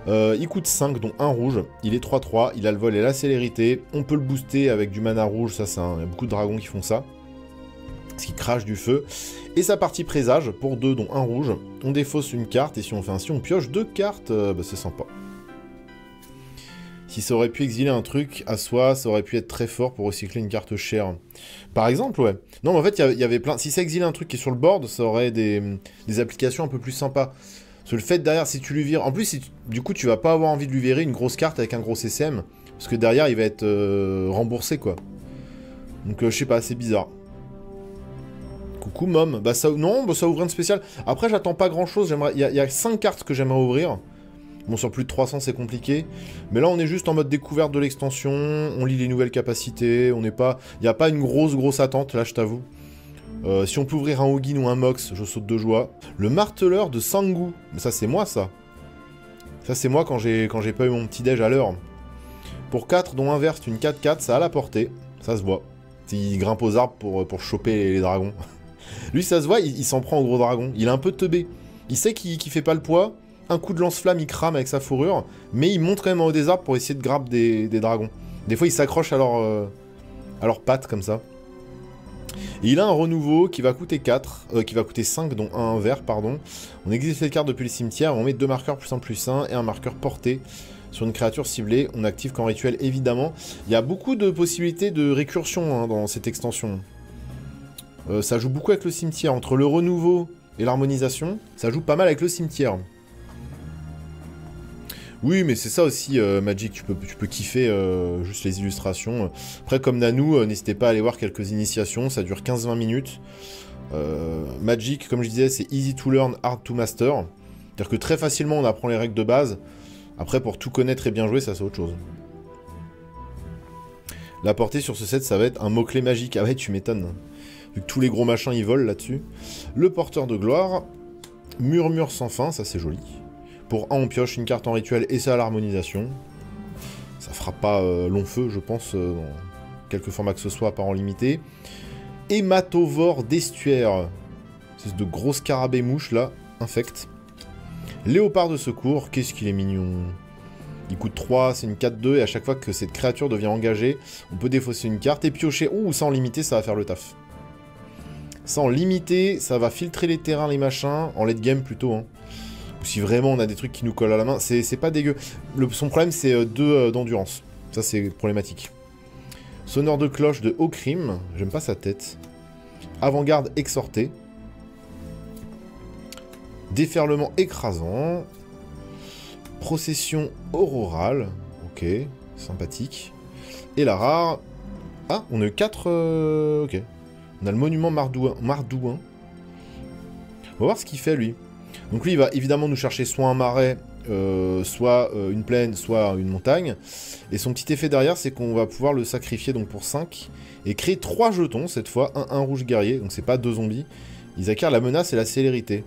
Il coûte 5, dont 1 rouge. Il est 3-3. Il a le vol et la célérité. On peut le booster avec du mana rouge. Ça, il y a beaucoup de dragons qui font ça. Ce qui crache du feu. Et sa partie présage, pour 2, dont 1 rouge. On défausse une carte, et si on fait ainsi, on pioche 2 cartes. Bah, c'est sympa. Si ça aurait pu exiler un truc à soi, ça aurait pu être très fort pour recycler une carte chère. Par exemple, ouais. Non, mais en fait, il y avait plein... Si ça exilait un truc qui est sur le board, ça aurait des applications un peu plus sympas. Parce que le fait derrière, si tu lui vires... En plus, du coup, tu vas pas avoir envie de lui virer une grosse carte avec un gros SM. Parce que derrière, il va être remboursé, quoi. Donc, je sais pas, c'est bizarre. Coucou Mom, bah ça, non, bah ça ouvre une spéciale. Après, j'attends pas grand chose. Il y a 5 cartes que j'aimerais ouvrir. Bon, sur plus de 300, c'est compliqué. Mais là, on est juste en mode découverte de l'extension. On lit les nouvelles capacités. On n'est pas... Il n'y a pas une grosse attente, là, je t'avoue. Si on peut ouvrir un Hogin ou un Mox, je saute de joie. Le marteleur de Sangu. Mais ça, c'est moi, ça. Ça, c'est moi quand j'ai pas eu mon petit-déj à l'heure. Pour 4, dont un vert, c'est une 4-4, ça a la portée. Ça se voit. Il grimpe aux arbres pour choper les dragons. Lui, ça se voit, il s'en prend au gros dragon. Il est un peu teubé. Il sait qu'il fait pas le poids. Un coup de lance-flamme, il crame avec sa fourrure. Mais il monte quand même en haut des arbres pour essayer de grabber des dragons. Des fois, il s'accroche à leurs pattes, comme ça. Et il a un renouveau qui va coûter 4, qui va coûter 5, dont un vert, pardon. On exile cette carte depuis le cimetière, on met 2 marqueurs +1/+1 et un marqueur porté sur une créature ciblée. On active qu'en rituel, évidemment. Il y a beaucoup de possibilités de récursion hein, dans cette extension. Ça joue beaucoup avec le cimetière. Entre le renouveau et l'harmonisation, ça joue pas mal avec le cimetière. Oui, mais c'est ça aussi, Magic, tu peux kiffer juste les illustrations. Après, comme Nanou, n'hésitez pas à aller voir quelques initiations, ça dure 15-20 minutes. Magic, comme je disais, c'est easy to learn, hard to master. C'est-à-dire que très facilement, on apprend les règles de base. Après, pour tout connaître et bien jouer, ça c'est autre chose. La portée sur ce set, ça va être un mot-clé magique. Ah ouais, tu m'étonnes. Vu que tous les gros machins, ils volent là-dessus. Le porteur de gloire. Murmure sans fin, ça c'est joli. Pour 1, on pioche une carte en rituel et ça à l'harmonisation. Ça fera pas long feu, je pense, dans quelque format que ce soit, par en limité. Hématovore d'estuaire. C'est de grosses scarabées mouches, là, infect. Léopard de secours, qu'est-ce qu'il est mignon. Il coûte 3, c'est une 4-2, et à chaque fois que cette créature devient engagée, on peut défausser une carte et piocher. Ouh, ça en limité, ça va faire le taf. Ça en limité, ça va filtrer les terrains, les machins, en late game plutôt, hein. Si vraiment on a des trucs qui nous collent à la main, c'est pas dégueu. Son problème, c'est 2 d'endurance. Ça, c'est problématique. Sonneur de cloche de Okrim. J'aime pas sa tête. Avant-garde exhortée. Déferlement écrasant. Procession aurorale. Ok, sympathique. Et la rare... Ah, on a eu 4... Ok. On a le monument Mardouin. On va voir ce qu'il fait, lui. Donc lui, il va évidemment nous chercher soit un marais, soit une plaine, soit une montagne. Et son petit effet derrière, c'est qu'on va pouvoir le sacrifier donc pour 5. Et créer 3 jetons, cette fois, un rouge guerrier. Donc c'est pas 2 zombies. Ils acquièrent la menace et la célérité.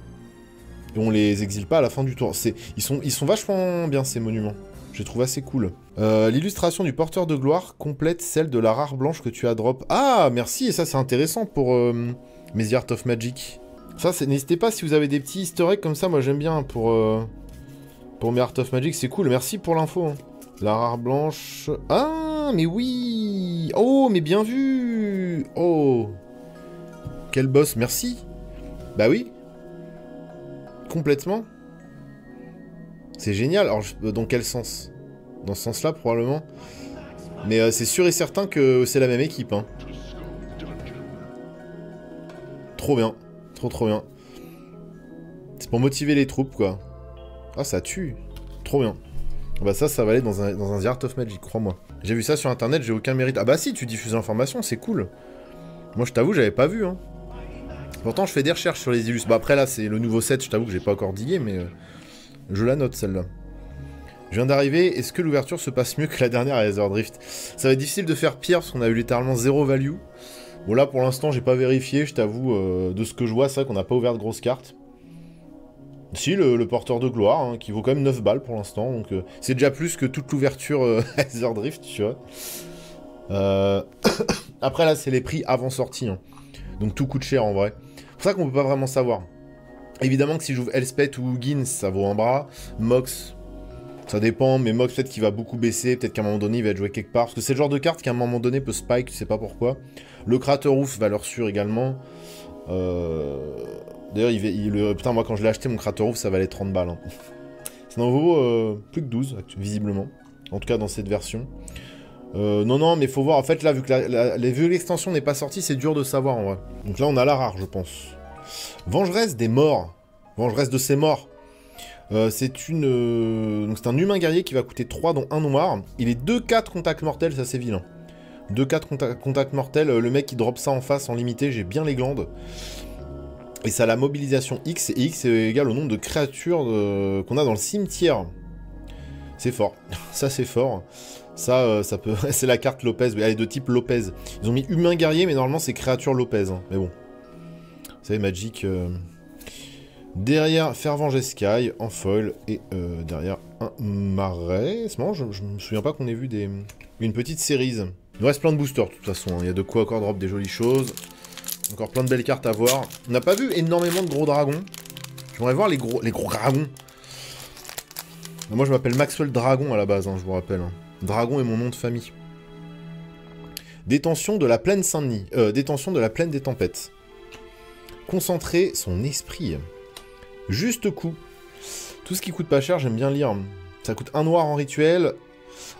Et on les exile pas à la fin du tour. Ils sont vachement bien, ces monuments. Je les trouve assez cool. L'illustration du porteur de gloire complète celle de la rare blanche que tu as drop. Ah, merci. Et ça, c'est intéressant pour mes Art of Magic. Ça, n'hésitez pas si vous avez des petits easter eggs comme ça, moi j'aime bien pour mes Art of Magic, c'est cool, merci pour l'info. Hein. La rare blanche... Ah, mais oui. Oh, mais bien vu. Oh. Quel boss, merci. Bah oui. Complètement. C'est génial. Alors, dans quel sens? Dans ce sens-là, probablement. Mais c'est sûr et certain que c'est la même équipe. Hein. Trop bien. Trop bien. C'est pour motiver les troupes, quoi. Ah, ça tue. Trop bien. Bah ça va aller dans un The Art of Magic, crois-moi. J'ai vu ça sur internet, j'ai aucun mérite. Ah bah si, tu diffuses l'information, c'est cool. Moi, je t'avoue, j'avais pas vu, hein. Pourtant, je fais des recherches sur les illustres. Bah après, là, c'est le nouveau set, je t'avoue que j'ai pas encore digué, mais... je la note, celle-là. Je viens d'arriver, est-ce que l'ouverture se passe mieux que la dernière à Etherdrift? Ça va être difficile de faire pire, parce qu'on a eu littéralement zéro value. Bon, là, pour l'instant, j'ai pas vérifié, je t'avoue, de ce que je vois, c'est vrai qu'on n'a pas ouvert de grosses cartes. Si, le porteur de gloire, hein, qui vaut quand même 9 balles pour l'instant, donc c'est déjà plus que toute l'ouverture à Etherdrift, tu vois. Après, là, c'est les prix avant sortie, hein. Donc tout coûte cher, en vrai. C'est pour ça qu'on peut pas vraiment savoir. Évidemment que si j'ouvre Elspeth ou Huggins, ça vaut un bras. Mox, ça dépend, mais Mox, peut-être qu'il va beaucoup baisser, peut-être qu'à un moment donné, il va être joué quelque part. Parce que c'est le genre de carte qu'à un moment donné peut spike, tu sais pas pourquoi. Le Craterhoof, valeur sûre également. D'ailleurs, putain, moi, quand je l'ai acheté, mon Craterhoof, ça valait 30 balles. Hein. Ça n'en vaut plus que 12, visiblement. En tout cas, dans cette version. Non, mais faut voir. En fait, là, vu que l'extension n'est pas sortie, c'est dur de savoir, en vrai. Donc là, on a la rare, je pense. Vengeresse des morts. Vengeresse de ses morts. C'est donc c'est un humain guerrier qui va coûter 3, dont 1 noir. Il est 2-4 contact mortel, ça c'est vilain. 2-4 contact mortel, le mec qui drop ça en face en limité, j'ai bien les glandes. Et ça a la mobilisation X, et X est égal au nombre de créatures qu'on a dans le cimetière. C'est fort. Ça c'est fort. Ça peut... c'est la carte Lopez, elle est de type Lopez. Ils ont mis humain guerrier, mais normalement c'est créature Lopez. Hein. Mais bon. Vous savez, Magic... Derrière, Fervent Jeskai, en foil, et derrière, un marais. C'est marrant, je me souviens pas qu'on ait vu une petite série. Il nous reste plein de boosters, de toute façon. Hein. Il y a de quoi encore drop des jolies choses. Encore plein de belles cartes à voir. On n'a pas vu énormément de gros dragons. J'aimerais voir les gros dragons. Moi, je m'appelle Maxwell Dragon à la base, hein, je vous rappelle. Hein. Dragon est mon nom de famille. Détention de la plaine Saint-Denis. Détention de la plaine des tempêtes. Concentrer son esprit. Juste coup. Tout ce qui coûte pas cher, j'aime bien lire. Ça coûte 1 noir en rituel.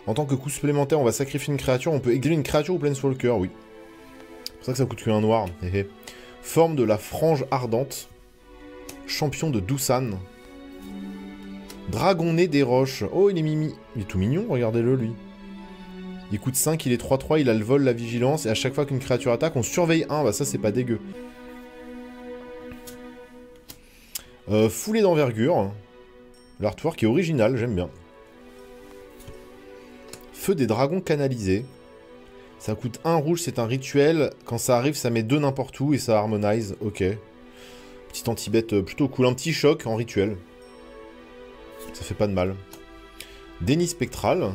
En tant que coût supplémentaire, on va sacrifier une créature. On peut exiler une créature ou Planeswalker, oui. C'est pour ça que ça coûte que 1 noir. Forme de la frange ardente. Champion de Dusan. Dragonnet des roches. Oh, il est mimi. Il est tout mignon, regardez-le, lui. Il coûte 5, il est 3-3, il a le vol, la vigilance. Et à chaque fois qu'une créature attaque, on surveille 1. Bah ça, c'est pas dégueu. Foulée d'envergure. L'artwork est original, j'aime bien. Feu des dragons canalisés. Ça coûte 1 rouge, c'est un rituel. Quand ça arrive, ça met 2 n'importe où et ça harmonise. Ok. Petit anti-bête plutôt cool. Un petit choc en rituel. Ça fait pas de mal. Déni spectral.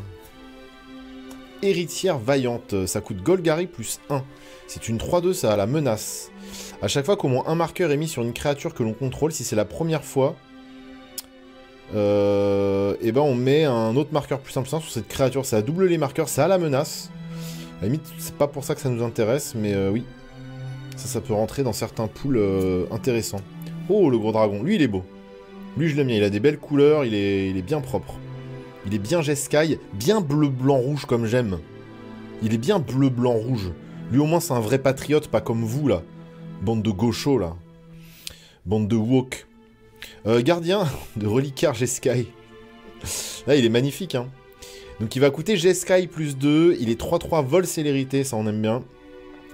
Héritière vaillante. Ça coûte Golgari plus 1. C'est une 3-2, ça a la menace. A chaque fois qu'au moins un marqueur est mis sur une créature que l'on contrôle, si c'est la première fois, et ben on met un autre marqueur plus simple sur cette créature. Ça double les marqueurs, ça a la menace. À la limite, c'est pas pour ça que ça nous intéresse, mais oui. Ça peut rentrer dans certains pools intéressants. Oh, le gros dragon. Lui, il est beau. Lui, je l'aime bien. Il a des belles couleurs, il est bien propre. Il est bien Jeskai, bien bleu, blanc, rouge comme j'aime. Il est bien bleu, blanc, rouge. Lui, au moins, c'est un vrai patriote, pas comme vous, là. Bande de gauchos, là. Bande de woke. Gardien de reliquaire Jeskai. Là, il est magnifique, hein. Donc, il va coûter Jeskai plus 2. Il est 3-3 vol célérité, ça, on aime bien.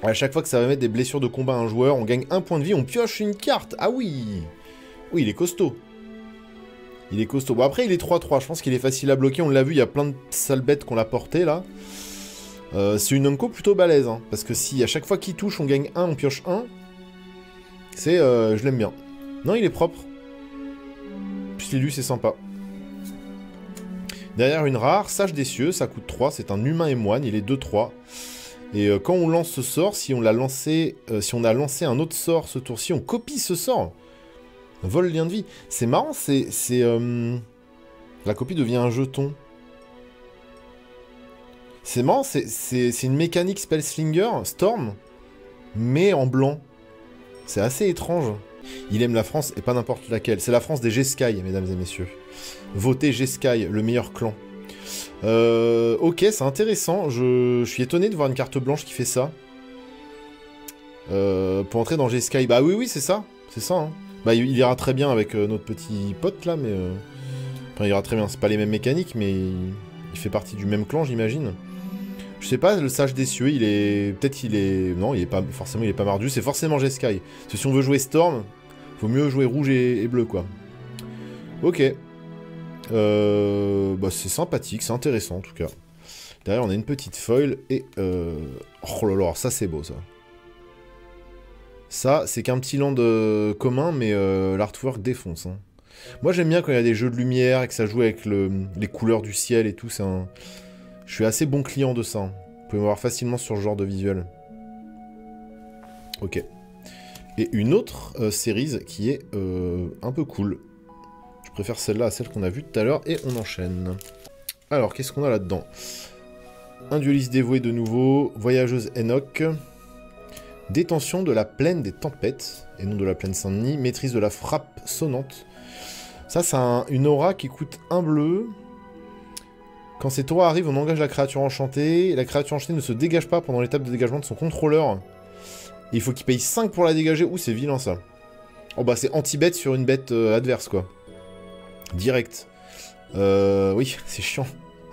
À chaque fois que ça va mettre des blessures de combat à un joueur, on gagne 1 point de vie, on pioche une carte. Ah oui. Oui, il est costaud. Il est costaud. Bon, après, il est 3-3. Je pense qu'il est facile à bloquer. On l'a vu, il y a plein de sales bêtes qu'on l'a porté, là. C'est une Unco plutôt balèze, hein, parce que si à chaque fois qu'il touche, on gagne 1, on pioche 1, c'est... je l'aime bien. Non, il est propre. Puis l'élu, c'est sympa. Derrière une rare, Sage des cieux, ça coûte 3, c'est un humain et moine, il est 2-3. Et quand on lance ce sort, si on a lancé un autre sort ce tour-ci, on copie ce sort. Vol lien de vie. C'est marrant, la copie devient un jeton. C'est marrant, c'est une mécanique Spellslinger, Storm, mais en blanc. C'est assez étrange. Il aime la France et pas n'importe laquelle. C'est la France des G-Sky, mesdames et messieurs. Votez G-Sky, le meilleur clan. Ok, c'est intéressant. Je suis étonné de voir une carte blanche qui fait ça. Pour entrer dans G-Sky. Bah oui, c'est ça. C'est ça, hein. Bah il ira très bien avec notre petit pote, là, mais... Enfin, il ira très bien. C'est pas les mêmes mécaniques, mais... Il fait partie du même clan, j'imagine. Je sais pas, le sage des cieux, il est... Peut-être qu'il est... Non, il est pas... Forcément, il est pas mardu. C'est forcément G-Sky. Parce que si on veut jouer Storm, faut mieux jouer rouge et bleu, quoi. Ok. Bah, c'est sympathique, c'est intéressant, en tout cas. Derrière, on a une petite foil, et... Oh là là, ça, c'est beau, ça. Ça, c'est qu'un petit land commun, mais l'artwork défonce, hein. Moi, j'aime bien quand il y a des jeux de lumière, et que ça joue avec les couleurs du ciel et tout, c'est un... Je suis assez bon client de ça, hein. Vous pouvez me voir facilement sur ce genre de visuel. Ok. Et une autre série qui est un peu cool. Je préfère celle-là à celle qu'on a vue tout à l'heure, et on enchaîne. Alors, qu'est-ce qu'on a là-dedans? Un dueliste dévoué de nouveau, voyageuse Enoch, détention de la plaine des tempêtes, et non de la plaine Saint-Denis, maîtrise de la frappe sonnante. Ça, c'est une aura qui coûte 1 bleu. Quand cette aura arrive, on engage la créature enchantée. La créature enchantée ne se dégage pas pendant l'étape de dégagement de son contrôleur. Et il faut qu'il paye 5 pour la dégager. Ouh, c'est vilain, ça. Oh, bah, c'est anti-bête sur une bête adverse, quoi. Direct. Oui, c'est chiant.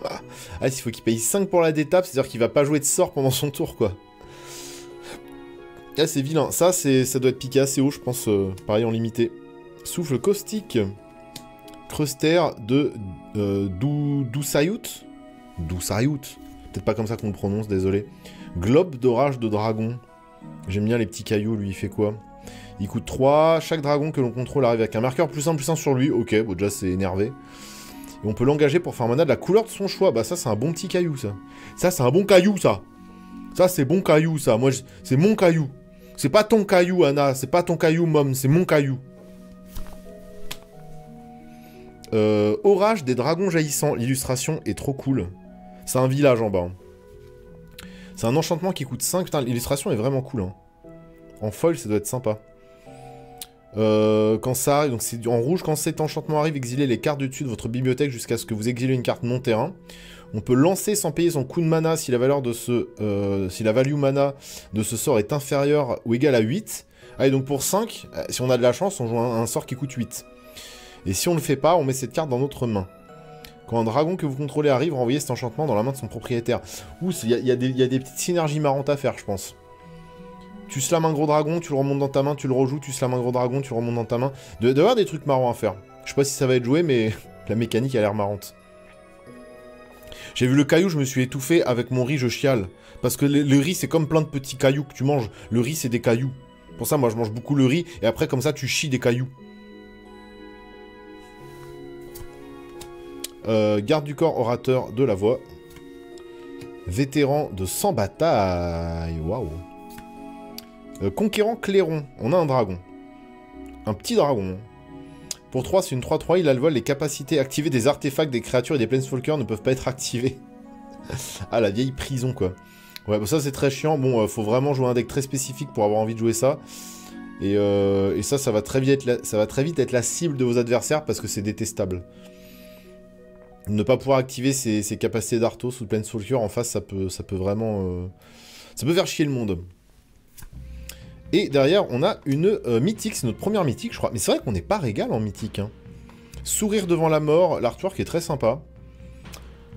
Ah, il faut qu'il paye 5 pour la détape, c'est-à-dire qu'il va pas jouer de sort pendant son tour, quoi. Ah, c'est vilain. Ça doit être piqué assez haut, je pense, pareil en limité. Souffle caustique. Cruster de Doussayout. Doussayout. Peut-être pas comme ça qu'on le prononce, désolé. Globe d'orage de dragon. J'aime bien les petits cailloux, lui, il fait quoi? Il coûte 3. Chaque dragon que l'on contrôle arrive avec un marqueur +1/+1 sur lui. Ok, bon, déjà, c'est énervé. Et on peut l'engager pour faire mana de la couleur de son choix. Bah, ça, c'est un bon petit caillou, ça. Ça, c'est un bon caillou, ça. Ça, c'est bon caillou, ça. Moi, c'est mon caillou. C'est pas ton caillou, Anna. C'est pas ton caillou, Mom. C'est mon caillou. Orage des dragons jaillissants. L'illustration est trop cool. C'est un village en bas. Hein. C'est un enchantement qui coûte 5. Putain, l'illustration est vraiment cool. Hein. En foil, ça doit être sympa. Quand ça arrive, donc c'est en rouge, quand cet enchantement arrive, exilez les cartes du dessus de votre bibliothèque jusqu'à ce que vous exilez une carte non-terrain. On peut lancer sans payer son coût de mana si la valeur de si la value mana de ce sort est inférieure ou égale à 8. Allez, donc pour 5, si on a de la chance, on joue un sort qui coûte 8. Et si on ne le fait pas, on met cette carte dans notre main. Quand un dragon que vous contrôlez arrive, renvoyez cet enchantement dans la main de son propriétaire. Ouh, il y a des petites synergies marrantes à faire, je pense. Tu slams un gros dragon, tu le remontes dans ta main, tu le rejoues, tu slams un gros dragon, tu le remontes dans ta main. Il doit y avoir des trucs marrants à faire. Je sais pas si ça va être joué, mais la mécanique a l'air marrante. J'ai vu le caillou, je me suis étouffé. Avec mon riz, je chiale. Parce que le riz, c'est comme plein de petits cailloux que tu manges. Le riz, c'est des cailloux. Pour ça, moi, je mange beaucoup le riz. Et après, comme ça, tu chies des cailloux. Garde du corps, orateur de la voix. Vétéran de 100 batailles. Waouh. Conquérant clairon. On a un dragon. Un petit dragon. Pour 3, c'est une 3-3. Il a le vol. Les capacités activées des artefacts, des créatures et des planeswalkers ne peuvent pas être activées. Ah, la vieille prison, quoi. Ouais, bon, ça, c'est très chiant. Bon, faut vraiment jouer un deck très spécifique pour avoir envie de jouer ça. Et ça va très vite être la cible de vos adversaires parce que c'est détestable. Ne pas pouvoir activer ses capacités d'Arthos ou de Planeswalker en face, ça peut vraiment... ça peut faire chier le monde. Et derrière, on a une mythique, c'est notre première mythique, je crois. Mais c'est vrai qu'on n'est pas régal en mythique. Hein. Sourire devant la mort, l'artwork est très sympa.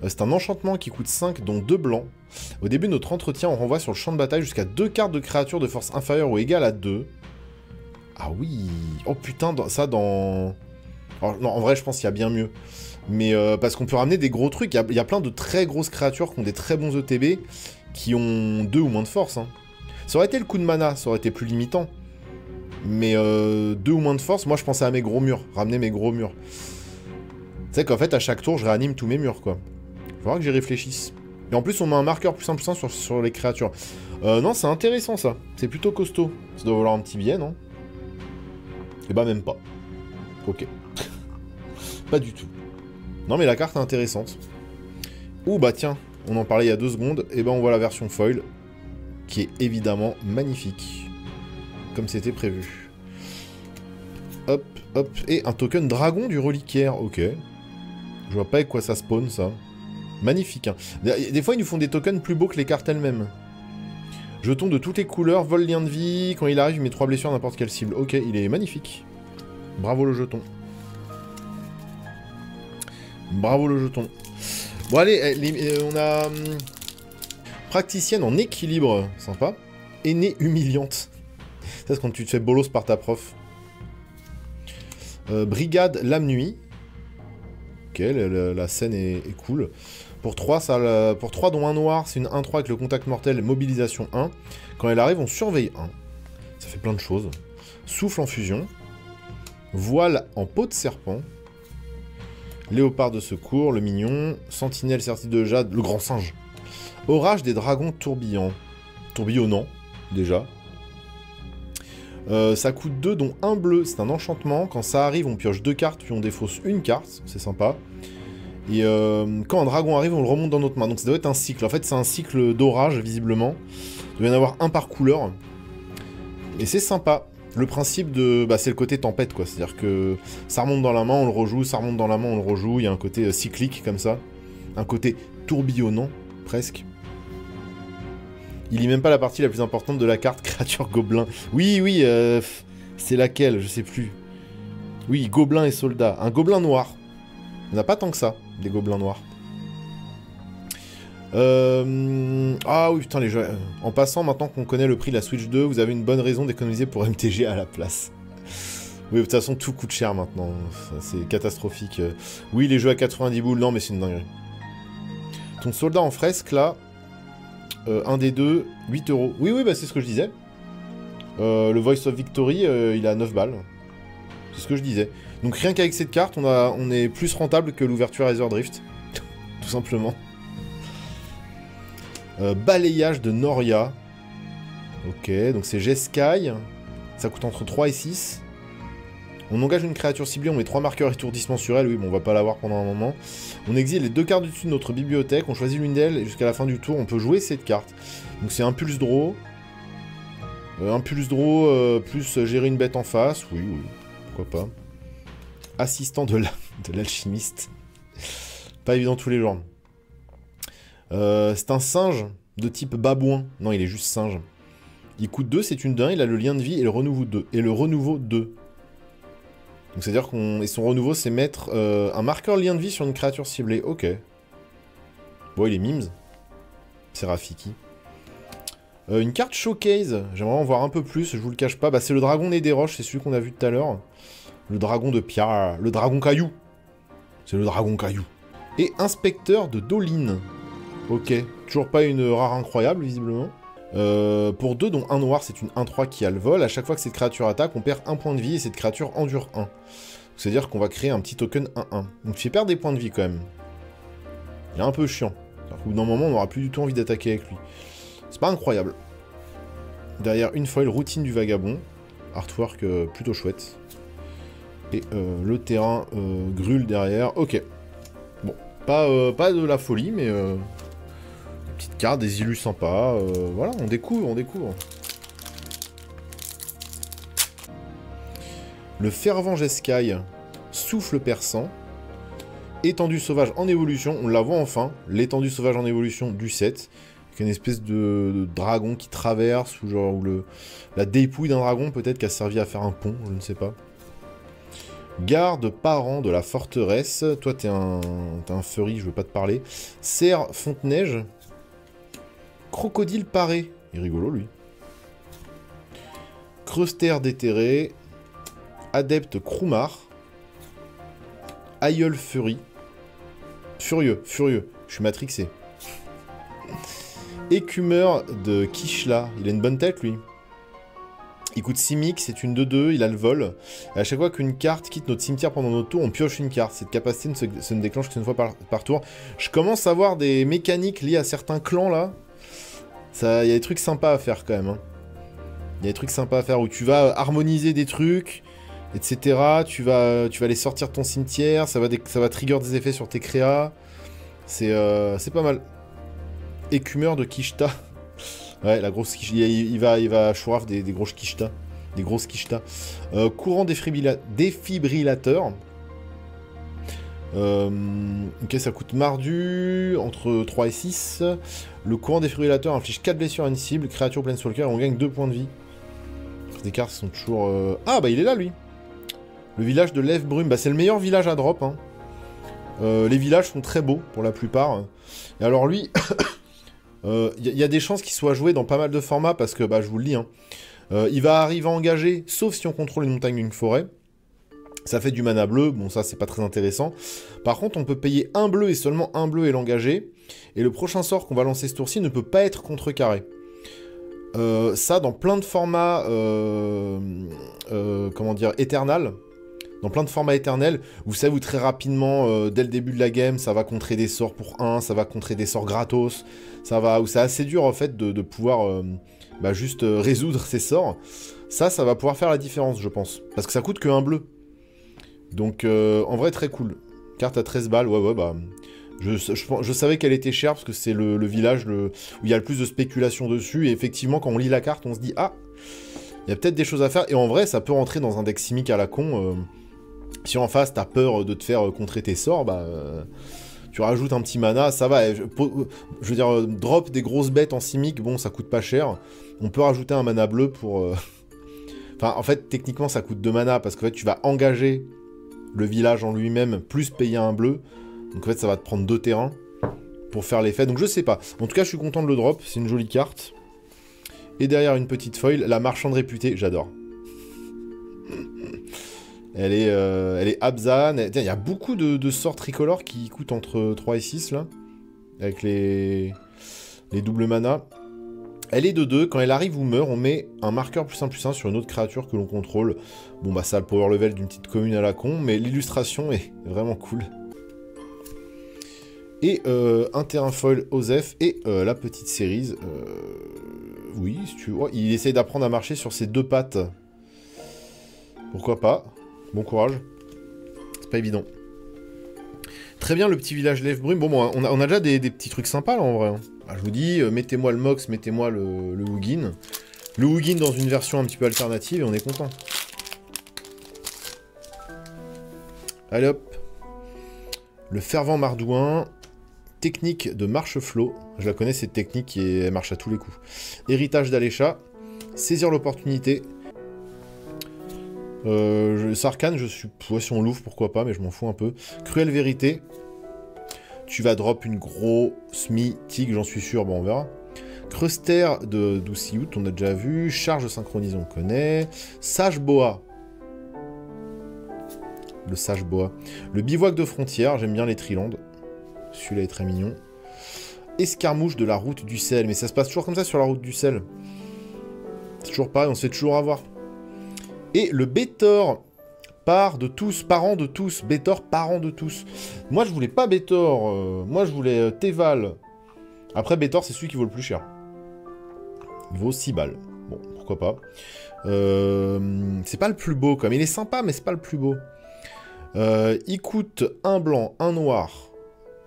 C'est un enchantement qui coûte 5, dont 2 blancs. Au début de notre entretien, on renvoie sur le champ de bataille jusqu'à 2 cartes de créatures de force inférieure ou égale à 2. Ah oui. Oh putain, ça dans... Alors, non, en vrai, je pense qu'il y a bien mieux. Mais parce qu'on peut ramener des gros trucs. Il y a plein de très grosses créatures qui ont des très bons ETB, qui ont 2 ou moins de force. Hein. Ça aurait été le coup de mana, ça aurait été plus limitant. Mais 2 ou moins de force, moi je pensais à mes gros murs, ramener mes gros murs. C'est qu'en fait, à chaque tour, je réanime tous mes murs, quoi. Faudra que j'y réfléchisse. Et en plus, on met un marqueur +1/+1 sur les créatures. Non, c'est intéressant, ça. C'est plutôt costaud. Ça doit valoir un petit billet, non? Eh bah, même pas. Ok. Pas du tout. Non, mais la carte est intéressante. Ouh, bah tiens, on en parlait il y a 2 secondes. Et ben, on voit la version foil, qui est évidemment magnifique. comme c'était prévu. Hop, hop. Et un token dragon du reliquaire. Ok. Je vois pas avec quoi ça spawn, ça. Magnifique, hein. Des fois, ils nous font des tokens plus beaux que les cartes elles-mêmes. Jeton de toutes les couleurs, vol lien de vie. Quand il arrive, il met 3 blessures à n'importe quelle cible. Ok, il est magnifique. Bravo le jeton. Bravo le jeton. Bon, allez, on a... Praticienne en équilibre. Sympa. Aînée humiliante. Ça, c'est quand tu te fais bolos par ta prof. Brigade lame nuit. Ok, la scène est cool. Pour 3, pour 3 dont un noir, c'est une 1-3 avec le contact mortel, mobilisation 1. Quand elle arrive, on surveille 1. Ça fait plein de choses. Souffle en fusion. Voile en peau de serpent. Léopard de secours, le mignon. Sentinelle certitude de jade, le grand singe. Orage des dragons tourbillants. Tourbillonnant, déjà. Ça coûte 2, dont un bleu. C'est un enchantement. Quand ça arrive, on pioche 2 cartes, puis on défausse une carte. C'est sympa. Et quand un dragon arrive, on le remonte dans notre main. Donc ça doit être un cycle. En fait, c'est un cycle d'orage, visiblement. Il doit y en avoir un par couleur. Et c'est sympa. Le principe de... Bah, c'est le côté tempête, quoi. C'est-à-dire que ça remonte dans la main, on le rejoue. Ça remonte dans la main, on le rejoue. Il y a un côté cyclique, comme ça. Un côté tourbillonnant, presque. Il lit même pas la partie la plus importante de la carte, créature gobelin. Oui, oui, c'est laquelle? Je sais plus. Oui, gobelin et soldat. Un gobelin noir. On n'a pas tant que ça, des gobelins noirs. Ah oui, putain, les jeux... En passant, maintenant qu'on connaît le prix de la Switch 2, vous avez une bonne raison d'économiser pour MTG à la place. Oui, de toute façon, tout coûte cher maintenant. C'est catastrophique. Oui, les jeux à 90 boules, non, mais c'est une dinguerie. Ton soldat en fresque, là... un des deux, 8 €. Oui, oui, bah c'est ce que je disais. Le Voice of Victory, il est à 9 balles. C'est ce que je disais. Donc rien qu'avec cette carte, on est plus rentable que l'ouverture Aether Drift. Tout simplement. Balayage de Noria. Ok, donc c'est Jeskai. Ça coûte entre 3 et 6. On engage une créature ciblée, on met 3 marqueurs étourdissement sur elle. Oui, bon, on va pas l'avoir pendant un moment. On exile les 2 cartes du dessus de notre bibliothèque. On choisit l'une d'elles et jusqu'à la fin du tour, on peut jouer cette carte. Donc c'est Impulse Draw. Impulse Draw plus gérer une bête en face. Oui, oui, pourquoi pas. Assistant de l'alchimiste. Pas évident tous les jours. C'est un singe de type babouin. Non, il est juste singe. Il coûte 2, c'est une d'un, il a le lien de vie et le renouveau 2. Et le renouveau 2. Donc c'est-à-dire qu'on... Et son renouveau, c'est mettre un marqueur lien de vie sur une créature ciblée. Ok. Bon, il est mimes. C'est Rafiki. Une carte showcase. J'aimerais en voir un peu plus, je vous le cache pas. Bah, c'est le dragon né des roches, c'est celui qu'on a vu tout à l'heure. Le dragon de pierre. Le dragon caillou. C'est le dragon caillou. Et inspecteur de Dolin. Ok. Toujours pas une rare incroyable, visiblement. Pour 2, dont un noir, c'est une 1-3 qui a le vol. À chaque fois que cette créature attaque, on perd un point de vie et cette créature endure 1. C'est-à-dire qu'on va créer un petit token 1-1. Donc il fait perdre des points de vie quand même. Il est un peu chiant. Au bout d'un moment, on n'aura plus du tout envie d'attaquer avec lui. C'est pas incroyable. Derrière, une foil, routine du vagabond. Artwork plutôt chouette. Et le terrain grûle derrière. Ok. Bon, pas de la folie, mais... petite carte, des illus sympas. Voilà, on découvre, on découvre. Le fervent Jeskai, souffle perçant. Étendue sauvage en évolution, on la voit enfin. L'étendue sauvage en évolution du 7. Avec une espèce de dragon qui traverse, ou genre la dépouille d'un dragon peut-être qui a servi à faire un pont, je ne sais pas. Garde parent de la forteresse. Toi, t'es un furry, je veux pas te parler. Cerf fonte-neige. Crocodile paré. Il est rigolo, lui. Creuster déterré. Adepte Kroumar. Aïeul furie. Furieux, furieux. Je suis matrixé. Écumeur de Kishla. Il a une bonne tête, lui. Il coûte 6 mix, c'est une 2-2, il a le vol. Et à chaque fois qu'une carte quitte notre cimetière pendant notre tour, on pioche une carte. Cette capacité ne déclenche qu'une fois par tour. Je commence à voir des mécaniques liées à certains clans, là. Il y a des trucs sympas à faire, quand même. Hein. Il y a des trucs sympas à faire où tu vas harmoniser des trucs, etc. Tu vas les sortir de ton cimetière, ça va trigger des effets sur tes créas. C'est pas mal. Écumeur de Kishta. Ouais, la grosse Kishta. Il va chouraf des grosses Kishta. Des grosses quichetas. Courant défibrillateur. Ok, ça coûte mardu, entre 3 et 6. Le courant défibrillateur inflige 4 blessures à une cible, créature planeswalker, et on gagne 2 points de vie. Les cartes sont toujours... Ah, bah il est là, lui. Le village de Lève Brume. Bah c'est le meilleur village à drop. Hein. Les villages sont très beaux, pour la plupart. Et alors lui, y a des chances qu'il soit joué dans pas mal de formats, parce que, bah je vous le dis, hein, il va arriver à engager, sauf si on contrôle une montagne ou une forêt. Ça fait du mana bleu, bon ça c'est pas très intéressant. Par contre on peut payer un bleu et seulement un bleu et l'engager. Et le prochain sort qu'on va lancer ce tour-ci ne peut pas être contrecarré. Ça dans plein de formats, comment dire, éternal. Dans plein de formats éternels, vous savez, vous très rapidement, dès le début de la game, ça va contrer des sorts pour 1, ça va contrer des sorts gratos. Ça va, c'est assez dur en fait de pouvoir juste résoudre ces sorts. Ça va pouvoir faire la différence je pense. Parce que ça coûte que un bleu. Donc, en vrai, très cool. Carte à 13 balles, ouais, bah... Je savais qu'elle était chère, parce que c'est le village où il y a le plus de spéculation dessus, et effectivement, quand on lit la carte, on se dit, ah, il y a peut-être des choses à faire, et en vrai, ça peut rentrer dans un deck simic à la con. Si en face, t'as peur de te faire contrer tes sorts, bah... tu rajoutes un petit mana, ça va. Je veux dire, drop des grosses bêtes en simic, bon, ça coûte pas cher. On peut rajouter un mana bleu pour... Enfin, en fait, techniquement, ça coûte 2 mana, parce qu'en fait, tu vas engager le village en lui-même, plus payer un bleu. Donc en fait, ça va te prendre 2 terrains pour faire l'effet. Donc je sais pas. En tout cas, je suis content de le drop. C'est une jolie carte. Et derrière, une petite foil. La marchande réputée, j'adore. Elle est Abzan. Il y a beaucoup de sorts tricolores qui coûtent entre 3 et 6, là. Avec les doubles mana. Elle est de 2. Quand elle arrive ou meurt, on met un marqueur +1/+1 sur une autre créature que l'on contrôle. Bon, bah ça a le power level d'une petite commune à la con, mais l'illustration est vraiment cool. Et un terrain foil Osef et la petite série. Oui, si tu vois. Il essaye d'apprendre à marcher sur ses 2 pattes. Pourquoi pas. Bon courage. C'est pas évident. Très bien, le petit village Lève Brume. Bon, on a déjà des petits trucs sympas, là, en vrai. Ah, je vous dis, mettez-moi le Mox, mettez-moi le Hugin. Le Hugin dans une version un petit peu alternative, et on est content. Allez, hop. Le Fervent Mardouin. Technique de marche-flot. Je la connais, cette technique, et elle marche à tous les coups. Héritage d'Alécha. Saisir l'opportunité. Sarkhan, je suis... Ouais, si on l'ouvre, pourquoi pas, mais je m'en fous un peu. Cruelle Vérité. Tu vas drop une grosse mythique, j'en suis sûr, bon, on verra. Cruster de Douciout, on a déjà vu. Charge synchronisée, on connaît. Sage Boa. Le Sage Boa. Le Bivouac de Frontière, j'aime bien les Trilandes. Celui-là est très mignon. Escarmouche de la route du sel. Mais ça se passe toujours comme ça sur la route du sel. C'est toujours pareil, on se fait toujours avoir. Et le Bétor, parent de tous. Bétor, parent de tous. Moi, je voulais pas Bétor. Moi, je voulais Teval. Après, Bétor, c'est celui qui vaut le plus cher. Il vaut 6 balles. Bon, pourquoi pas. C'est pas le plus beau, quand même. Il est sympa, mais c'est pas le plus beau. Il coûte un blanc, un noir,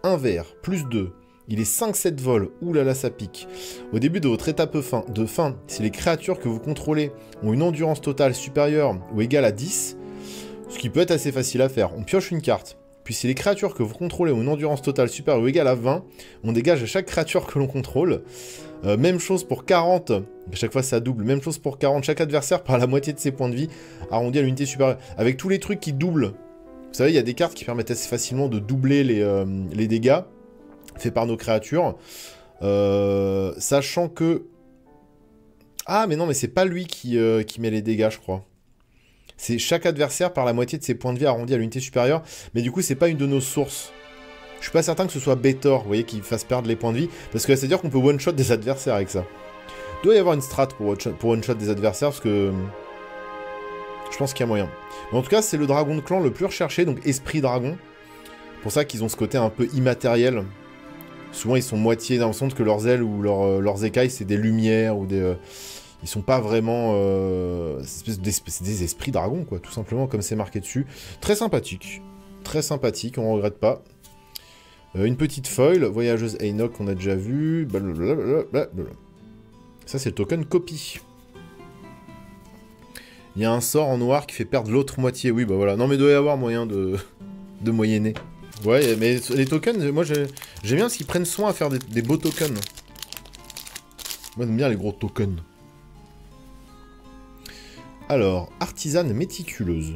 un vert, +2. Il est 5-7 vol. Ouh là là, ça pique. Au début de votre étape de fin, si les créatures que vous contrôlez ont une endurance totale supérieure ou égale à 10, ce qui peut être assez facile à faire, on pioche une carte. Puis si les créatures que vous contrôlez ont une endurance totale supérieure ou égale à 20, on dégage à chaque créature que l'on contrôle. Même chose pour 40, à chaque fois ça double, même chose pour 40, chaque adversaire par la moitié de ses points de vie arrondi à l'unité supérieure. Avec tous les trucs qui doublent. Vous savez, il y a des cartes qui permettent assez facilement de doubler les dégâts faits par nos créatures. Sachant que... Ah, mais non, mais c'est pas lui qui met les dégâts, je crois. C'est chaque adversaire par la moitié de ses points de vie arrondis à l'unité supérieure. Mais du coup, c'est pas une de nos sources. Je suis pas certain que ce soit Bétor, vous voyez, qui fasse perdre les points de vie. Parce que c'est-à-dire qu'on peut one-shot des adversaires avec ça. Il doit y avoir une strat pour one-shot des adversaires, parce que... Je pense qu'il y a moyen. Mais en tout cas, c'est le dragon de clan le plus recherché, donc esprit dragon. C'est pour ça qu'ils ont ce côté un peu immatériel. Souvent, ils sont moitié dans le sens que leurs ailes ou leurs écailles, c'est des lumières ou des... Ils sont pas vraiment... c'est des esprits dragons, quoi, tout simplement, comme c'est marqué dessus. Très sympathique. Très sympathique, on regrette pas. Une petite foil, voyageuse Enoch qu'on a déjà vu. Blablabla. Ça, c'est le token copie. Il y a un sort en noir qui fait perdre l'autre moitié. Oui, bah voilà. Non, mais il doit y avoir moyen de moyenner. Ouais, mais les tokens, moi j'aime bien parce qu'ils prennent soin à faire des beaux tokens. Moi j'aime bien les gros tokens. Alors, artisane méticuleuse.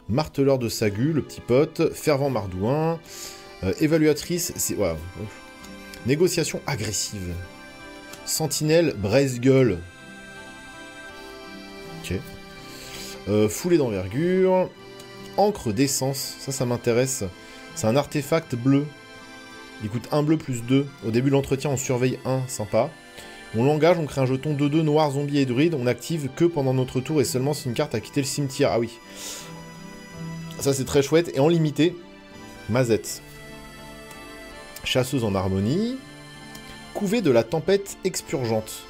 Marteleur de Sagu, le petit pote. Fervent Mardouin. Évaluatrice, c'est... Ouais. Négociation agressive. Sentinelle, braise-gueule. Ok. Foulée d'envergure. Encre d'essence, ça m'intéresse. C'est un artefact bleu. Il coûte 1 bleu plus 2. Au début de l'entretien, on surveille 1, sympa. On l'engage, on crée un jeton 2-2 noir, zombie et druide. On active que pendant notre tour et seulement si une carte a quitté le cimetière. Ah oui. Ça c'est très chouette. Et en limité, Mazette. Chasseuse en harmonie. Couvée de la tempête expurgente.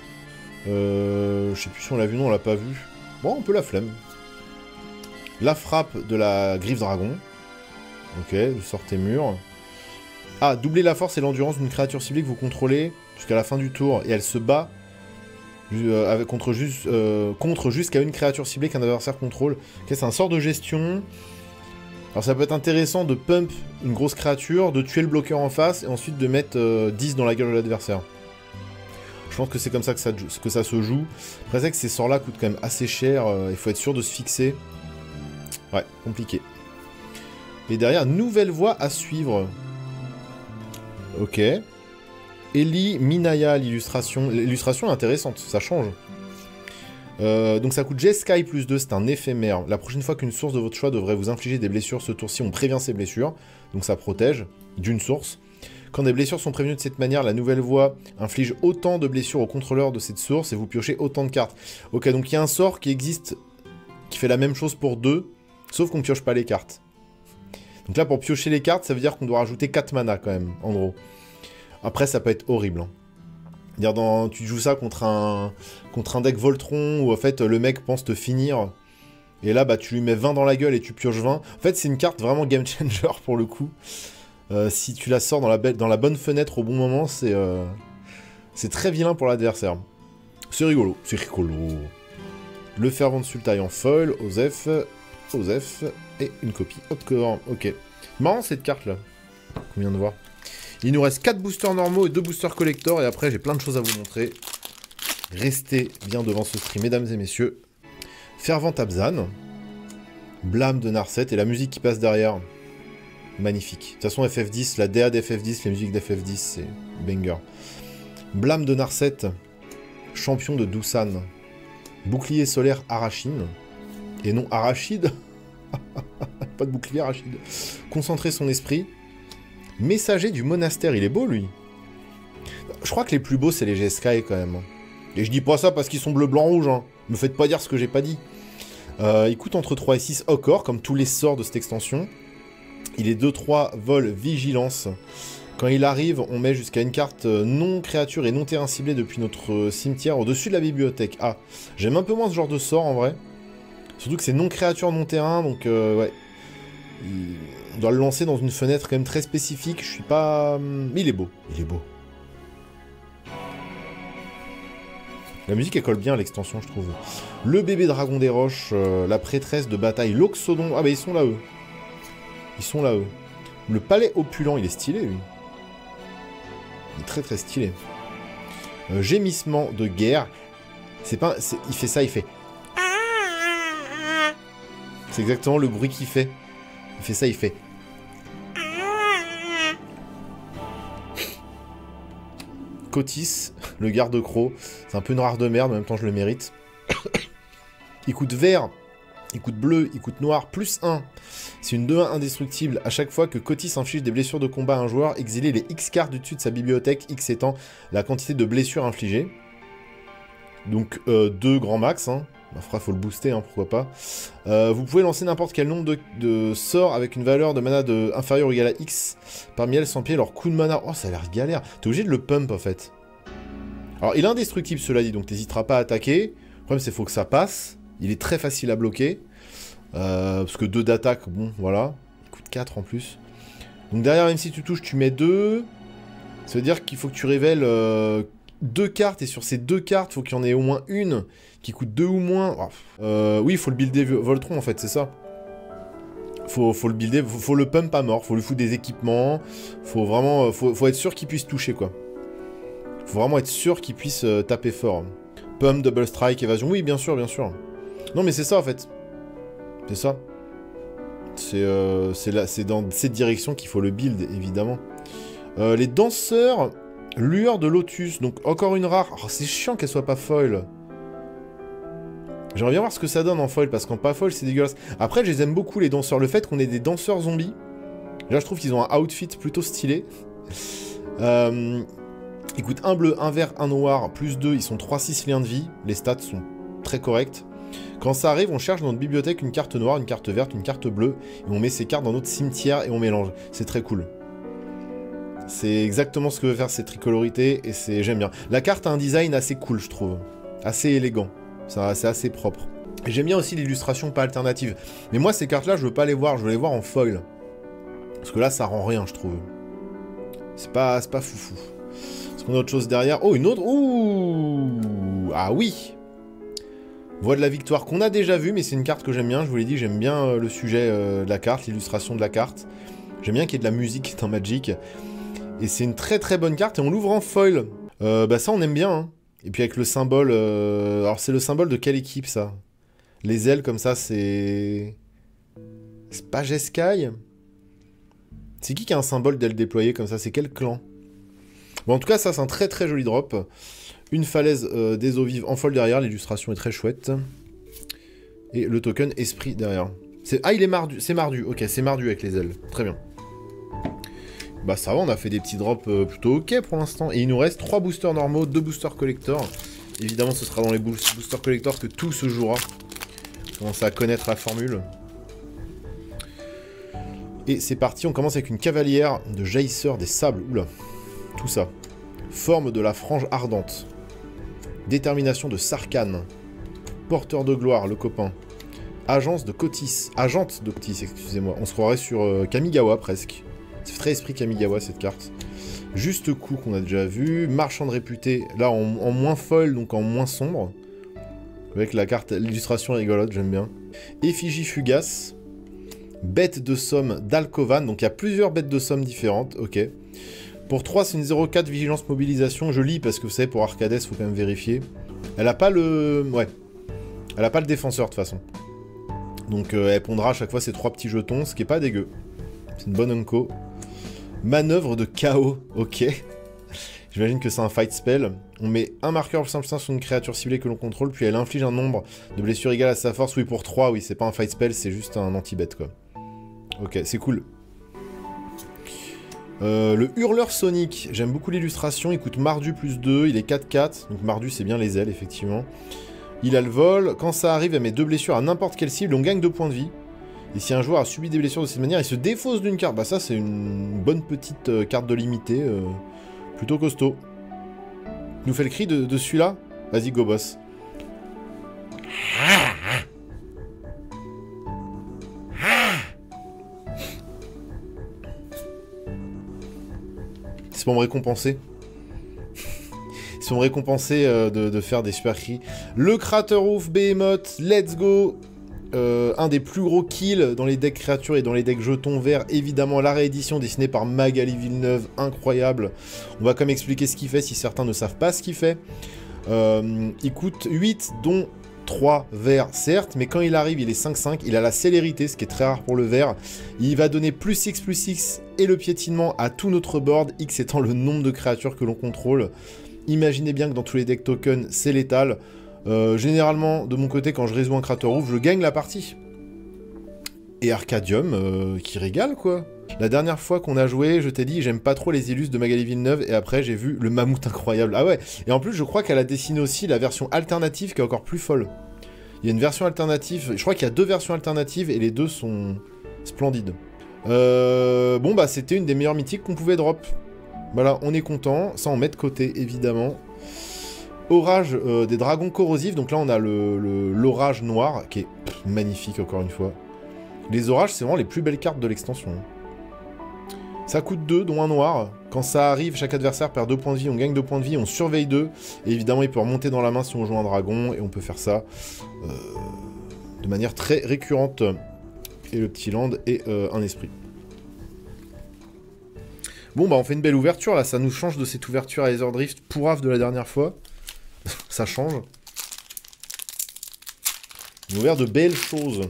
Je sais plus si on l'a vu, non, on l'a pas vu. Bon, on peut la flemme. La frappe de la griffe dragon. Ok, le sort est mûr. Ah, doubler la force et l'endurance d'une créature ciblée que vous contrôlez jusqu'à la fin du tour. Et elle se bat contre jusqu'à une créature ciblée qu'un adversaire contrôle. Ok, c'est un sort de gestion. Alors ça peut être intéressant de pump une grosse créature, de tuer le bloqueur en face, et ensuite de mettre 10 dans la gueule de l'adversaire. Je pense que c'est comme ça que ça se joue. Après, c'est vrai que ces sorts-là coûtent quand même assez cher, il faut être sûr de se fixer. Ouais, compliqué. Et derrière, nouvelle voie à suivre. Ok. Eli Minaya, l'illustration. L'illustration est intéressante, ça change. Donc ça coûte Jeskai plus 2, c'est un éphémère. La prochaine fois qu'une source de votre choix devrait vous infliger des blessures, ce tour-ci, on prévient ces blessures. Donc ça protège d'une source. Quand des blessures sont prévenues de cette manière, la nouvelle voie inflige autant de blessures au contrôleur de cette source et vous piochez autant de cartes. Ok, donc il y a un sort qui existe, qui fait la même chose pour 2, sauf qu'on ne pioche pas les cartes. Donc là, pour piocher les cartes, ça veut dire qu'on doit rajouter 4 mana quand même, en gros. Après, ça peut être horrible. Hein. Tu joues ça contre un deck Voltron où en fait le mec pense te finir et là bah tu lui mets 20 dans la gueule et tu pioches 20. En fait c'est une carte vraiment game changer pour le coup. Si tu la sors dans la bonne fenêtre au bon moment, c'est très vilain pour l'adversaire. C'est rigolo, c'est rigolo. Le fervent de Sultai en foil, Osef et une copie Hopcore. Ok. Marrant cette carte là. Combien de voir. Il nous reste 4 boosters normaux et 2 boosters collector. Et après, j'ai plein de choses à vous montrer. Restez bien devant ce stream, mesdames et messieurs. Fervent Abzan. Blâme de Narset. Et la musique qui passe derrière. Magnifique. De toute façon, FF10, la DA d'FF10, les musiques d'FF10, c'est banger. Blâme de Narset. Champion de Dusan. Bouclier solaire Arachine. Et non Arachide. Pas de bouclier Arachide. Concentrer son esprit. Messager du monastère, il est beau lui. Je crois que les plus beaux c'est les Jeskai quand même. Et je dis pas ça parce qu'ils sont bleu, blanc, rouge. Hein. Me faites pas dire ce que j'ai pas dit. Il coûte entre 3 et 6 Hokor, comme tous les sorts de cette extension. Il est 2-3 vol vigilance. Quand il arrive, on met jusqu'à une carte non créature et non terrain ciblé depuis notre cimetière au-dessus de la bibliothèque. Ah, j'aime un peu moins ce genre de sort en vrai. Surtout que c'est non créature, non terrain, donc ouais. On doit le lancer dans une fenêtre quand même très spécifique. Je suis pas... Mais il est beau. Il est beau. La musique, elle colle bien à l'extension, je trouve. Le bébé dragon des roches, la prêtresse de bataille, l'Oxodon. Ah bah ils sont là, eux. Ils sont là, eux. Le palais opulent, il est stylé, lui. Il est très très stylé. Gémissement de guerre. C'est pas... Il fait ça, il fait... C'est exactement le bruit qu'il fait. Il fait ça, il fait... Cotis, le garde-croc. C'est un peu une rare de merde, en même temps je le mérite. Il coûte vert, il coûte bleu, il coûte noir, plus 1. C'est une 2-1 indestructible. À chaque fois que Cotis inflige des blessures de combat à un joueur, exilez les X cartes du dessus de sa bibliothèque, X étant la quantité de blessures infligées. Donc 2 grands max, hein. Il faut le booster, hein, pourquoi pas. Vous pouvez lancer n'importe quel nombre de sorts avec une valeur de mana inférieure ou égale à X. Parmi elles, sans pied, leur coup de mana... Oh, ça a l'air galère. T'es obligé de le pump, en fait. Alors, il est indestructible, cela dit, donc t'hésiteras pas à attaquer. Le problème, c'est qu'il faut que ça passe. Il est très facile à bloquer. Parce que 2 d'attaque, bon, voilà. Il coûte 4 en plus. Donc derrière, même si tu touches, tu mets 2. Ça veut dire qu'il faut que tu révèles... 2 cartes, et sur ces 2 cartes, faut qu'il y en ait au moins une qui coûte 2 ou moins. Oui, il faut le builder Voltron, en fait, c'est ça. Faut le builder, faut le pump à mort, faut lui foutre des équipements, faut vraiment... Faut être sûr qu'il puisse toucher, quoi. Faut vraiment être sûr qu'il puisse taper fort. Pump, double strike, évasion, oui, bien sûr, bien sûr. Non, mais c'est ça, en fait. C'est ça. C'est dans cette direction qu'il faut le build, évidemment. Les danseurs, lueur de lotus, donc encore une rare. Oh, c'est chiant qu'elle soit pas foil. J'aimerais bien voir ce que ça donne en foil, parce qu'en pas foil, c'est dégueulasse. Après, je les aime beaucoup, les danseurs. Le fait qu'on ait des danseurs zombies, là, je trouve qu'ils ont un outfit plutôt stylé. Ils coûtent 1 bleu, 1 vert, 1 noir, plus 2, ils sont 3-6 liens de vie. Les stats sont très corrects. Quand ça arrive, on cherche dans notre bibliothèque une carte noire, une carte verte, une carte bleue, et on met ces cartes dans notre cimetière et on mélange. C'est très cool. C'est exactement ce que veut faire cette tricolorité, et j'aime bien. La carte a un design assez cool, je trouve. Assez élégant. C'est assez propre. Et j'aime bien aussi l'illustration pas alternative. Mais moi, ces cartes-là, je veux pas les voir, je veux les voir en foil. Parce que là, ça rend rien, je trouve. C'est pas foufou. Est-ce qu'on a autre chose derrière? Oh, une autre. Ouh. Ah oui. Voix de la victoire qu'on a déjà vu, mais c'est une carte que j'aime bien. Je vous l'ai dit, j'aime bien le sujet de la carte, l'illustration de la carte. J'aime bien qu'il y ait de la musique dans Magic. Et c'est une très très bonne carte, et on l'ouvre en foil. Bah ça, on aime bien, hein. Et puis avec le symbole... Alors c'est le symbole de quelle équipe, ça? Les ailes comme ça, c'est... C'est pas Jeskai? C'est qui a un symbole d'aile déployée comme ça? C'est quel clan? Bon, en tout cas, ça, c'est un très très joli drop. Une falaise des eaux vives en foil derrière. L'illustration est très chouette. Et le token esprit derrière. Ah, il est mardu. C'est mardu. Ok, c'est mardu avec les ailes. Très bien. Bah ça va, on a fait des petits drops plutôt ok pour l'instant. Et il nous reste 3 boosters normaux, 2 boosters collector. Évidemment, ce sera dans les boosters collector que tout se jouera. On commence à connaître la formule. Et c'est parti, on commence avec une cavalière de jaillisseur des sables. Oula, tout ça. Forme de la frange ardente. Détermination de Sarkhan. Porteur de gloire, le copain. Agente de Kotis, excusez-moi. On se croirait sur Kamigawa presque. C'est très esprit Kamigawa cette carte. Juste coup qu'on a déjà vu. Marchand de réputé, là en moins foil, donc en moins sombre. Avec la carte, l'illustration rigolote, j'aime bien. Effigie fugace. Bête de somme d'Alcovan, donc il y a plusieurs bêtes de somme différentes, ok. Pour 3, c'est une 0,4 vigilance mobilisation. Je lis parce que vous savez, pour Arcades, il faut quand même vérifier. Elle a pas le... Ouais. Elle a pas le défenseur de toute façon. Donc elle pondra à chaque fois ces 3 petits jetons, ce qui est pas dégueu. C'est une bonne unco. Manœuvre de chaos, ok. J'imagine que c'est un fight spell. On met un marqueur simple sur une créature ciblée que l'on contrôle, puis elle inflige un nombre de blessures égales à sa force. Oui, pour 3, oui, c'est pas un fight spell, c'est juste un anti-bet, quoi. Ok, c'est cool. Le hurleur sonique, j'aime beaucoup l'illustration, il coûte Mardu plus 2, il est 4-4, donc Mardu c'est bien les ailes, effectivement. Il a le vol, quand ça arrive, elle met 2 blessures à n'importe quelle cible, on gagne 2 points de vie. Et si un joueur a subi des blessures de cette manière, il se défausse d'une carte. Bah ça, c'est une bonne petite carte de limité. Plutôt costaud. Il nous fait le cri de celui-là? Vas-y, go boss. C'est pour me récompenser. C'est pour me récompenser de faire des super cris. Le Craterhoof Behemoth, let's go. Un des plus gros kills dans les decks créatures et dans les decks jetons verts, évidemment la réédition dessinée par Magali Villeneuve, incroyable. On va quand même expliquer ce qu'il fait si certains ne savent pas ce qu'il fait. Il coûte 8, dont 3 verts, certes, mais quand il arrive, il est 5-5, il a la célérité, ce qui est très rare pour le vert. Il va donner +6/+6 et le piétinement à tout notre board, X étant le nombre de créatures que l'on contrôle. Imaginez bien que dans tous les decks tokens, c'est létal. Généralement, de mon côté, quand je résous un Craterhoof, je gagne la partie. Et Arcadium, qui régale, quoi. La dernière fois qu'on a joué, je t'ai dit, j'aime pas trop les illus de Magali Villeneuve, et après, j'ai vu le mammouth incroyable. Ah ouais, et en plus, je crois qu'elle a dessiné aussi la version alternative, qui est encore plus folle. Il y a une version alternative, je crois qu'il y a 2 versions alternatives, et les 2 sont splendides. Bon, bah, c'était une des meilleures mythiques qu'on pouvait drop. Voilà, on est content, ça on met de côté, évidemment. Orage des dragons corrosifs, donc là on a l'orage noir, qui est magnifique encore une fois. Les orages, c'est vraiment les plus belles cartes de l'extension. Ça coûte 2, dont un noir. Quand ça arrive, chaque adversaire perd 2 points de vie, on gagne 2 points de vie, on surveille 2. Et évidemment, il peut remonter dans la main si on joue un dragon, et on peut faire ça de manière très récurrente. Et le petit land est un esprit. Bon, bah on fait une belle ouverture, là, ça nous change de cette ouverture à Aetherdrift pourrave de la dernière fois. Ça change. On a ouvert de belles choses.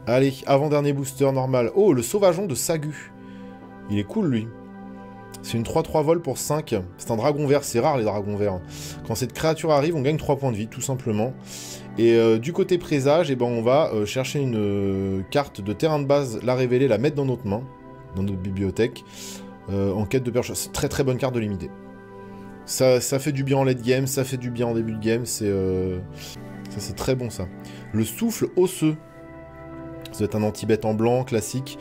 Allez, avant-dernier booster normal. Oh, le sauvageon de Sagu. Il est cool, lui. C'est une 3-3 vol pour 5. C'est un dragon vert, c'est rare les dragons verts. Quand cette créature arrive, on gagne 3 points de vie, tout simplement. Et du côté présage, eh ben, on va chercher une carte de terrain de base, la révéler, la mettre dans notre main, dans notre bibliothèque, en quête de perche. C'est très très bonne carte de limiter. Ça fait du bien en late game, ça fait du bien en début de game, ça c'est très bon ça. Le souffle osseux. Ça doit être un anti-bête en blanc, classique.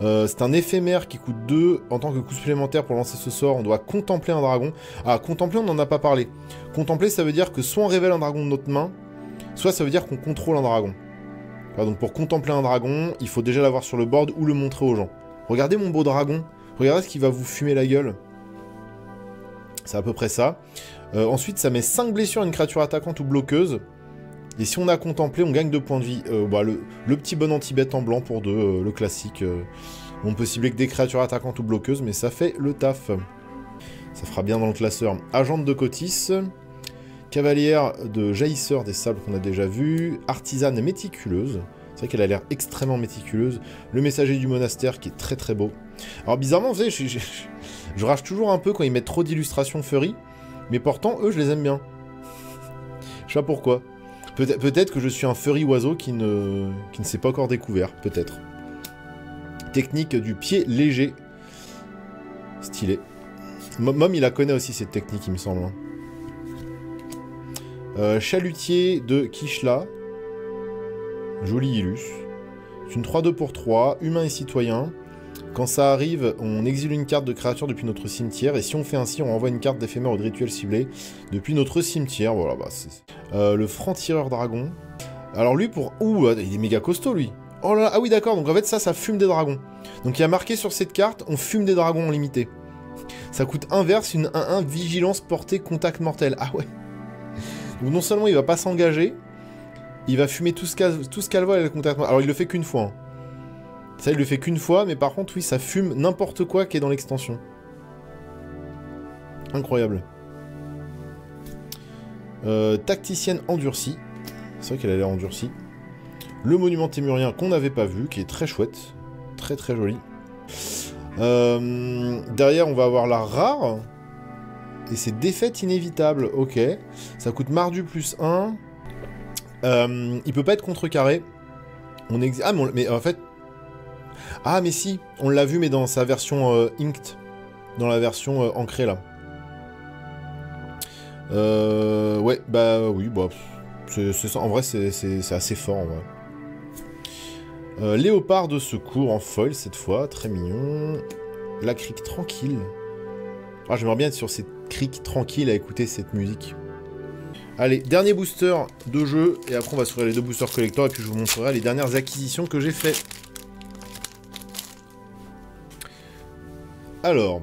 C'est un éphémère qui coûte 2. En tant que coût supplémentaire pour lancer ce sort, on doit contempler un dragon. Ah, contempler, on n'en a pas parlé. Contempler, ça veut dire que soit on révèle un dragon de notre main, soit ça veut dire qu'on contrôle un dragon. Voilà, donc pour contempler un dragon, il faut déjà l'avoir sur le board ou le montrer aux gens. Regardez mon beau dragon. Regardez ce qui va vous fumer la gueule. C'est à peu près ça. Ensuite, ça met 5 blessures à une créature attaquante ou bloqueuse. Et si on a contemplé, on gagne 2 points de vie. Le petit bon anti-bête en blanc pour 2, le classique. On peut cibler que des créatures attaquantes ou bloqueuses, mais ça fait le taf. Ça fera bien dans le classeur. Agente de Cotis, cavalière de jaillisseur des sables qu'on a déjà vu, artisane méticuleuse. C'est vrai qu'elle a l'air extrêmement méticuleuse. Le messager du monastère qui est très très beau. Alors bizarrement, vous savez, je rage toujours un peu quand ils mettent trop d'illustrations furry, mais pourtant, eux, je les aime bien. Je sais pas pourquoi. Peut-être que je suis un furry oiseau qui ne s'est pas encore découvert, peut-être. Technique du pied léger. Stylé. Mom, il la connaît aussi, cette technique, il me semble. Chalutier de Kishla. Joli illus. C'est une 3-2 pour 3, humain et citoyen. Quand ça arrive, on exile une carte de créature depuis notre cimetière, et si on fait ainsi, on envoie une carte d'éphémère ou de rituel ciblé depuis notre cimetière. Voilà, bah c'est... le franc-tireur dragon. Alors lui, pour... Ouh, il est méga costaud, lui. Oh là là, ah oui, d'accord, donc en fait, ça fume des dragons. Donc il y a marqué sur cette carte, on fume des dragons en limité. Ça coûte inverse, une 1-1, vigilance, portée, contact mortel. Ah ouais. Donc non seulement il va pas s'engager, il va fumer tout ce qu'elle voit avec le contact mortel. Alors il le fait qu'une fois, hein. Ça, il le fait qu'une fois, mais par contre, oui, ça fume n'importe quoi qui est dans l'extension. Incroyable. Tacticienne endurcie. C'est vrai qu'elle a l'air endurcie. Le monument témurien qu'on n'avait pas vu, qui est très chouette. Très très joli. Derrière, on va avoir la rare. Et c'est défaite inévitable. Ok. Ça coûte mardu plus 1. Il peut pas être contrecarré. Ah, mais en fait... Ah, mais si, on l'a vu, mais dans sa version inked. Dans la version ancrée, là. Ouais, bah oui, bah... c'est ça. En vrai, c'est assez fort, en vrai. Léopard de secours en foil, cette fois. Très mignon. La crique tranquille. Ah, j'aimerais bien être sur cette crique tranquille à écouter cette musique. Allez, dernier booster de jeu. Et après, on va s'ouvrir les 2 boosters collector. Et puis, je vous montrerai les dernières acquisitions que j'ai faites. Alors,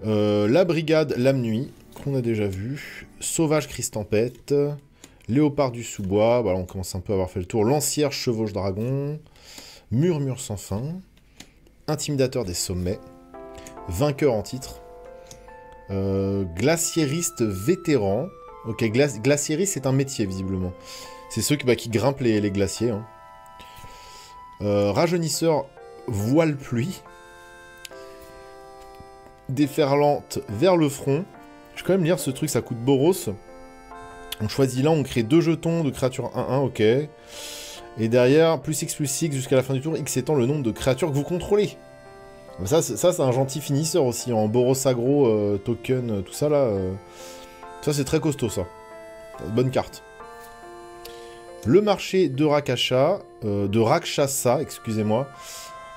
la brigade Lame Nuit, qu'on a déjà vu, Sauvage Crise Tempête, Léopard du sous-bois, voilà, on commence un peu à avoir fait le tour, Lancière Chevauche Dragon, Murmure sans fin, Intimidateur des sommets, Vainqueur en titre, Glaciériste vétéran, ok, glaciériste c'est un métier visiblement, c'est ceux qui grimpent les glaciers, hein. Rajeunisseur Voile Pluie, Déferlante vers le front. Je vais quand même lire ce truc, ça coûte Boros. On choisit là, on crée 2 jetons de créatures 1-1, ok. Et derrière, plus X plus X jusqu'à la fin du tour, X étant le nombre de créatures que vous contrôlez. Ça c'est un gentil finisseur aussi, en Boros aggro, token, tout ça là. Ça c'est très costaud ça. Bonne carte. Le marché de Rakshasa, excusez-moi.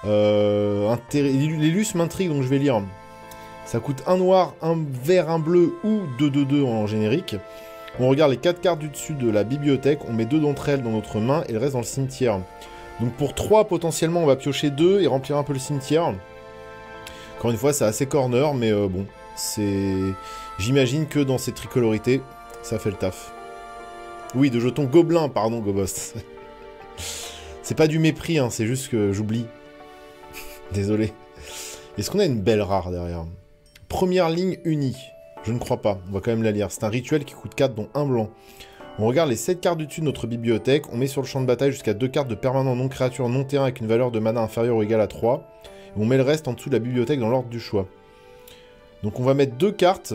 L'illus m'intrigue, donc je vais lire. Ça coûte un noir, un vert, un bleu ou 2-2-2 en générique. On regarde les 4 cartes du dessus de la bibliothèque, on met 2 d'entre elles dans notre main et le reste dans le cimetière. Donc pour 3, potentiellement, on va piocher 2 et remplir un peu le cimetière. Encore une fois, c'est assez corner, mais bon, c'est... J'imagine que dans ces tricolorités, ça fait le taf. Oui, de jetons gobelins, pardon, Gobost. C'est pas du mépris, hein, c'est juste que j'oublie. Désolé. Est-ce qu'on a une belle rare derrière? Première ligne unie. Je ne crois pas, on va quand même la lire. C'est un rituel qui coûte 4, dont un blanc. On regarde les 7 cartes du dessus de notre bibliothèque, on met sur le champ de bataille jusqu'à 2 cartes de permanent non-créature non-terrain avec une valeur de mana inférieure ou égale à 3. Et on met le reste en dessous de la bibliothèque dans l'ordre du choix. Donc on va mettre 2 cartes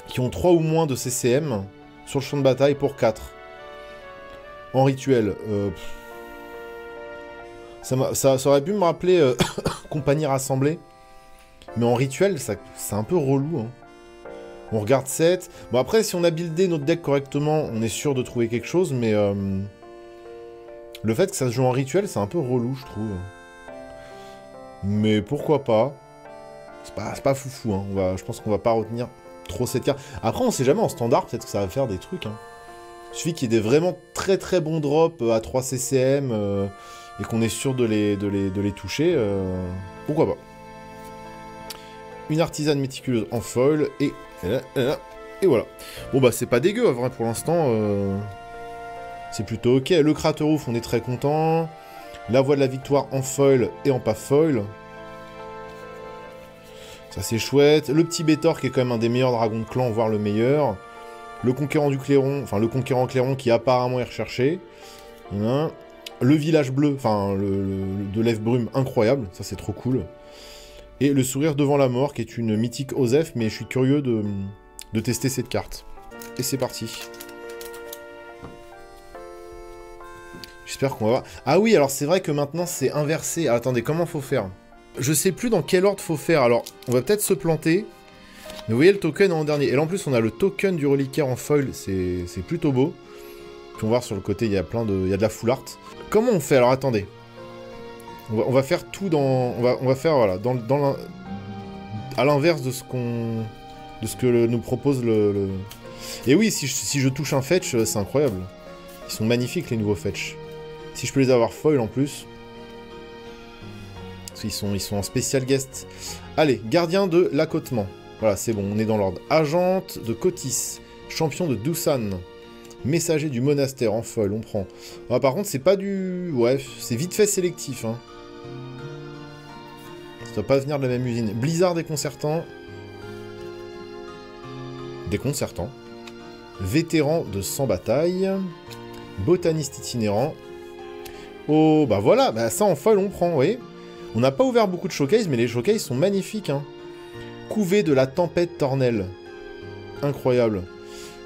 qui ont 3 ou moins de CCM sur le champ de bataille pour 4. En rituel, ça aurait pu me rappeler Compagnie Rassemblée. Mais en rituel, c'est un peu relou, hein. On regarde 7. Bon, après, si on a buildé notre deck correctement, on est sûr de trouver quelque chose, mais... le fait que ça se joue en rituel, c'est un peu relou, je trouve. Mais pourquoi pas. C'est pas foufou, hein. Je pense qu'on va pas retenir trop cette carte. Après, on sait jamais, en standard, peut-être que ça va faire des trucs, hein. Il suffit qu'il y ait des vraiment très très bons drops à 3 CCM et qu'on est sûr de les toucher. Pourquoi pas. Une artisane méticuleuse en foil et voilà. Bon bah c'est pas dégueu, en vrai, pour l'instant. C'est plutôt ok. Le Craterouf, on est très content. La voie de la victoire en foil et en pas foil. Ça c'est chouette. Le petit Bétor qui est quand même un des meilleurs dragons de clan, voire le meilleur. Le conquérant du clairon, enfin le conquérant clairon qui apparemment est recherché. Le village bleu, enfin de l'Ève Brume, incroyable, ça c'est trop cool. Et le sourire devant la mort qui est une mythique Osef, mais je suis curieux de tester cette carte. Et c'est parti. J'espère qu'on va voir. Ah oui, alors c'est vrai que maintenant c'est inversé. Ah, attendez, comment faut faire? Je sais plus dans quel ordre faut faire. Alors, on va peut-être se planter. Mais vous voyez le token en dernier. Et là, en plus, on a le token du reliquaire en foil. C'est plutôt beau. Puis on va voir sur le côté, il y a il y a de la full art. Comment on fait? Alors, attendez. On va faire tout dans... On va faire, voilà, à l'inverse de ce qu'on... De ce que nous propose le... Et oui, si je touche un fetch, c'est incroyable. Ils sont magnifiques, les nouveaux fetch. Si je peux les avoir foil, en plus... Parce qu'ils sont en spécial guest. Allez, gardien de l'accotement. Voilà, c'est bon, on est dans l'ordre. Agente de Cotis. Champion de Dusan. Messager du monastère en foil, on prend. Ah, par contre, c'est pas du... Ouais, c'est vite fait sélectif, hein. Ça doit pas venir de la même usine. Blizzard déconcertant. Déconcertant. Vétéran de 100 batailles. Botaniste itinérant. Oh, bah voilà, bah ça en foil on prend, vous voyez. On n'a pas ouvert beaucoup de showcase, mais les showcases sont magnifiques, hein. Couvé de la tempête Tornel. Incroyable.